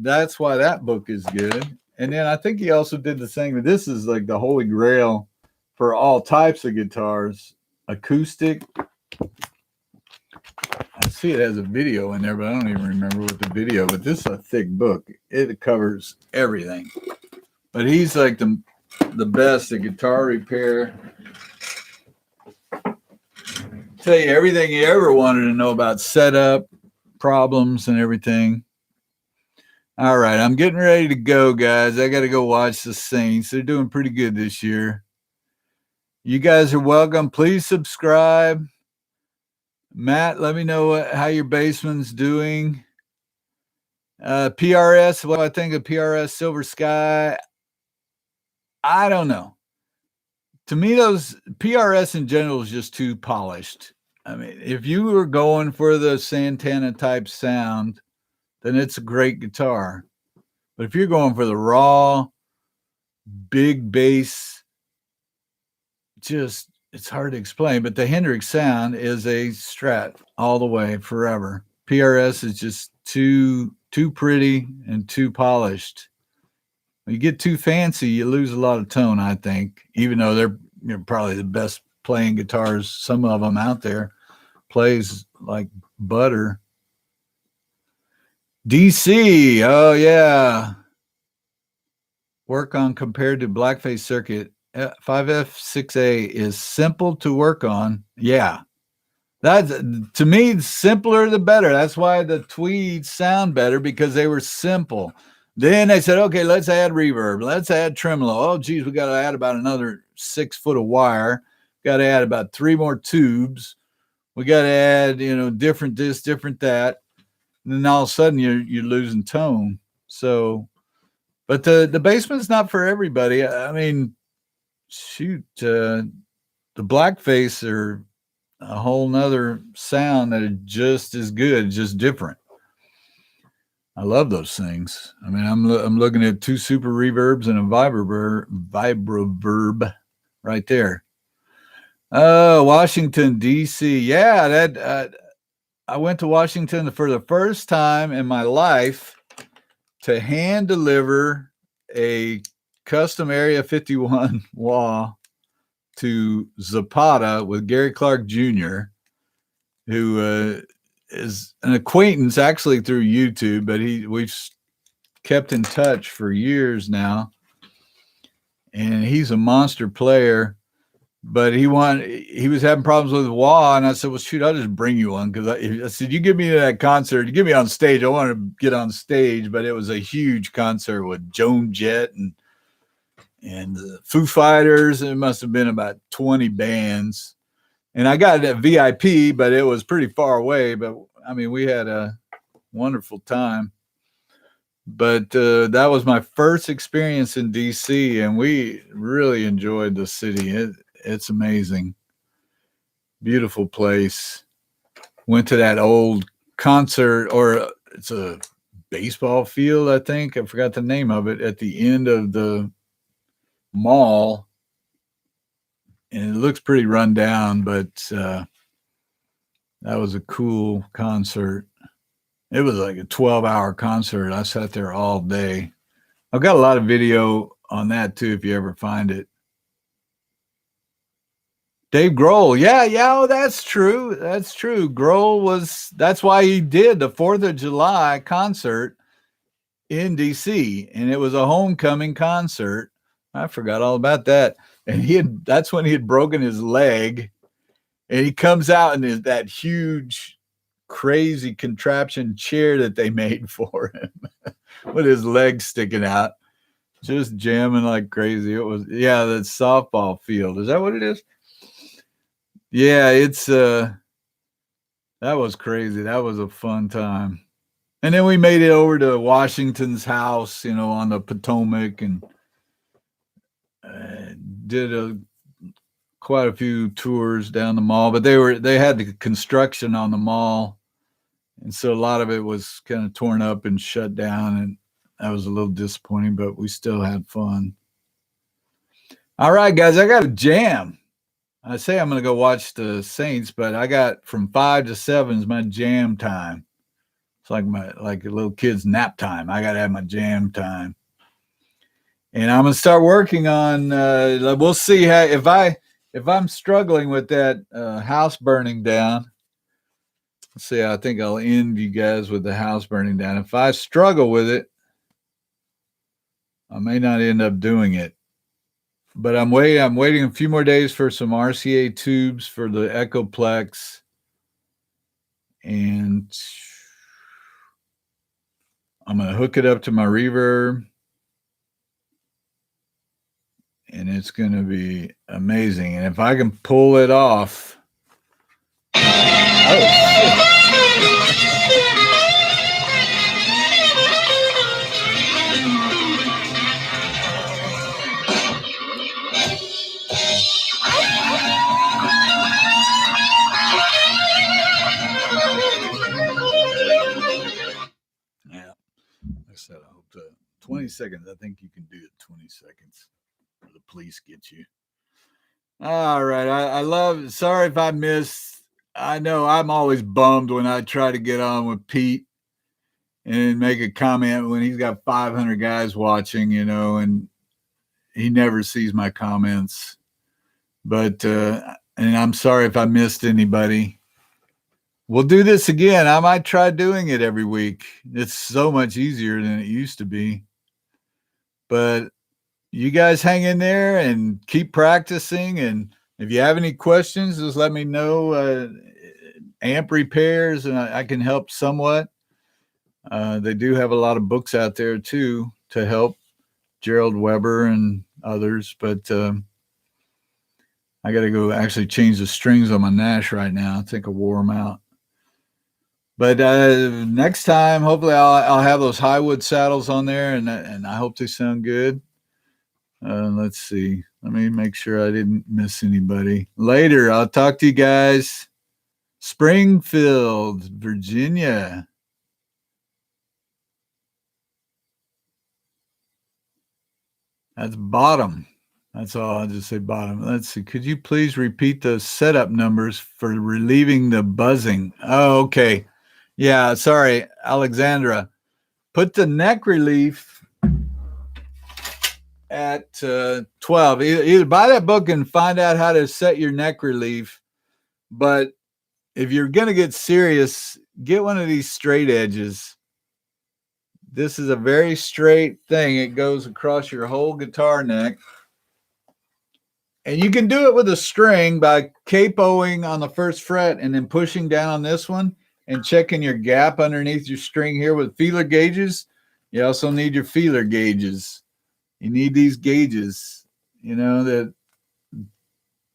That's why that book is good. And then I think he also did the thing that this is like the holy grail for all types of guitars. Acoustic. I see it has a video in there, but I don't even remember what the video. But this is a thick book. It covers everything. But he's like the best at guitar repair. Tell you everything you ever wanted to know about setup, problems, and everything. All right, I'm getting ready to go, guys. I got to go watch the Saints. They're doing pretty good this year. You guys are welcome. Please subscribe. Matt, let me know how your basement's doing. PRS, what I think of PRS Silver Sky, I don't know. To me, those PRS in general is just too polished. I mean, if you were going for the Santana type sound, then it's a great guitar. But if you're going for the raw, big bass, it's hard to explain. But the Hendrix sound is a Strat all the way, forever. PRS is just too pretty and too polished. When you get too fancy, you lose a lot of tone, I think, even though they're probably the best playing guitars, some of them out there, plays like butter. DC, oh yeah. Work on compared to blackface circuit. 5F6A is simple to work on. Yeah. That's, to me, the simpler the better. That's why the tweeds sound better, because they were simple. Then they said, okay, let's add reverb. Let's add tremolo. Oh, geez, we got to add about another 6 foot of wire. Got to add about 3 more tubes. We got to add, different this, different that. And then all of a sudden you're losing tone. So, but the basement's not for everybody. I mean, shoot, the blackface are a whole nother sound that is just as good, just different. I love those things. I mean, I'm looking at 2 super reverbs and a vibroverb right there. Washington, D.C. Yeah, that I went to Washington for the first time in my life to hand deliver a custom Area 51 wah to Zapata with Gary Clark Jr., who is an acquaintance actually through YouTube, but we've kept in touch for years now, and he's a monster player. But he was having problems with wah, and I said, well, shoot, I'll just bring you one, because I said, you give me that concert, you get me on stage. I want to get on stage, but it was a huge concert with Joan Jett and the Foo Fighters. It must have been about 20 bands. And I got it at VIP, but it was pretty far away. But, I mean, we had a wonderful time. But that was my first experience in D.C., and we really enjoyed the city. It's amazing. Beautiful place. Went to that old concert, or it's a baseball field, I think. I forgot the name of it, at the end of the mall. And it looks pretty run down, but that was a cool concert. It was like a 12-hour concert. I sat there all day. I've got a lot of video on that too, if you ever find it. Dave Grohl. Yeah, oh, that's true. That's true. Grohl that's why he did the 4th of July concert in DC, and it was a homecoming concert. I forgot all about that. And that's when he had broken his leg, and he comes out in that huge, crazy contraption chair that they made for him with his legs sticking out, just jamming like crazy. It was, yeah, that softball field. Is that what it is? Yeah, it's that was crazy. That was a fun time. And then we made it over to Washington's house, on the Potomac, and did quite a few tours down the mall. But they had the construction on the mall, and so a lot of it was kind of torn up and shut down, and that was a little disappointing, but we still had fun. All right, guys, I got a jam. I say I'm going to go watch the Saints, but I got from 5 to 7 is my jam time. It's like a little kid's nap time. I got to have my jam time. And I'm going to start working on, we'll see if I'm struggling with that house burning down. Let's see, I think I'll end you guys with the house burning down. If I struggle with it, I may not end up doing it. But I'm waiting a few more days for some RCA tubes for the Echoplex. And I'm going to hook it up to my reverb. And it's going to be amazing. And if I can pull it off. Yeah. Like I said, I hope 20 seconds. I think you can do it 20 seconds. Or the police get you. All right. I love, sorry if I missed. I know I'm always bummed when I try to get on with Pete and make a comment when he's got 500 guys watching, and he never sees my comments. But, and I'm sorry if I missed anybody. We'll do this again. I might try doing it every week. It's so much easier than it used to be. But you guys hang in there and keep practicing. And if you have any questions, just let me know. Amp repairs, and I can help somewhat. They do have a lot of books out there too to help, Gerald Weber and others. But I got to go actually change the strings on my Nash right now. I think I wore them out. But next time, hopefully, I'll have those Highwood saddles on there, and I hope they sound good. Let's see. Let me make sure I didn't miss anybody. Later, I'll talk to you guys. Springfield, Virginia. That's bottom. That's all. I'll just say bottom. Let's see. Could you please repeat the setup numbers for relieving the buzzing? Oh, okay. Yeah, sorry, Alexandra. Put the neck relief at 12. Either buy that book and find out how to set your neck relief. But if you're going to get serious, get one of these straight edges. This is a very straight thing. It goes across your whole guitar neck. And you can do it with a string by capoing on the first fret and then pushing down on this one and checking your gap underneath your string here with feeler gauges. You also need your feeler gauges. You need these gauges, that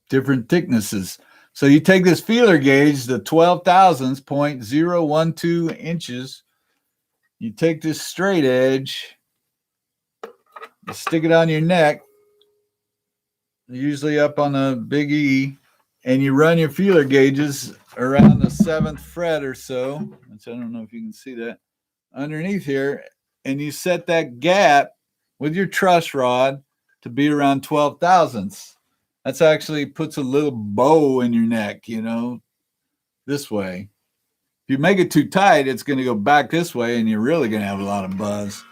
different thicknesses. So you take this feeler gauge, the 12 thousandths, 0.012 inches. You take this straight edge, you stick it on your neck, usually up on the big E, and you run your feeler gauges around the 7th fret or so, which I don't know if you can see that, underneath here, and you set that gap with your truss rod to be around 12 thousandths. That's actually puts a little bow in your neck, this way. If you make it too tight, it's going to go back this way, and you're really going to have a lot of buzz.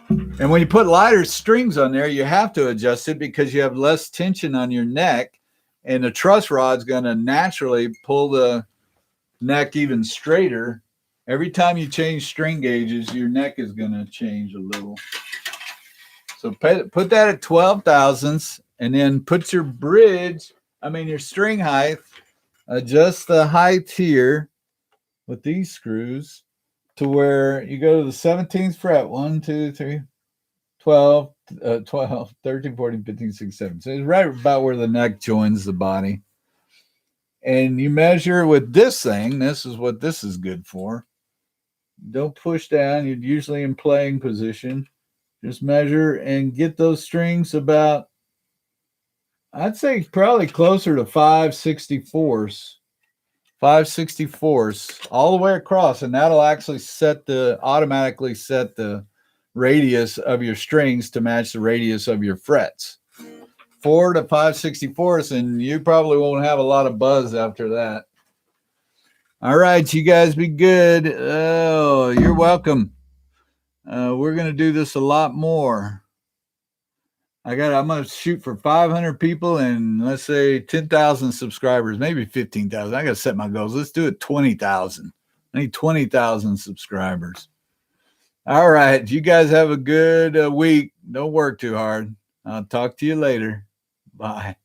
And when you put lighter strings on there, you have to adjust it because you have less tension on your neck, and the truss rod's going to naturally pull the neck even straighter. Every time you change string gauges, your neck is going to change a little. So put that at 12 thousandths, and then put your your string height, adjust the height here with these screws to where you go to the 17th fret, 1, 2, 3, 12, 13, 14, 15, 16, 17. So it's right about where the neck joins the body. And you measure with this thing. This is what this is good for. Don't push down. You're usually in playing position. Just measure and get those strings about, I'd say probably closer to 5/64. 5/64 all the way across, and that'll actually automatically set the radius of your strings to match the radius of your frets. 4 to 5/64, and you probably won't have a lot of buzz after that. All right, you guys be good. Oh, you're welcome. We're gonna do this a lot more. I'm gonna shoot for 500 people and let's say 10,000 subscribers, maybe 15,000. I gotta set my goals. Let's do it 20,000. I need 20,000 subscribers. All right. You guys have a good week. Don't work too hard. I'll talk to you later. Bye.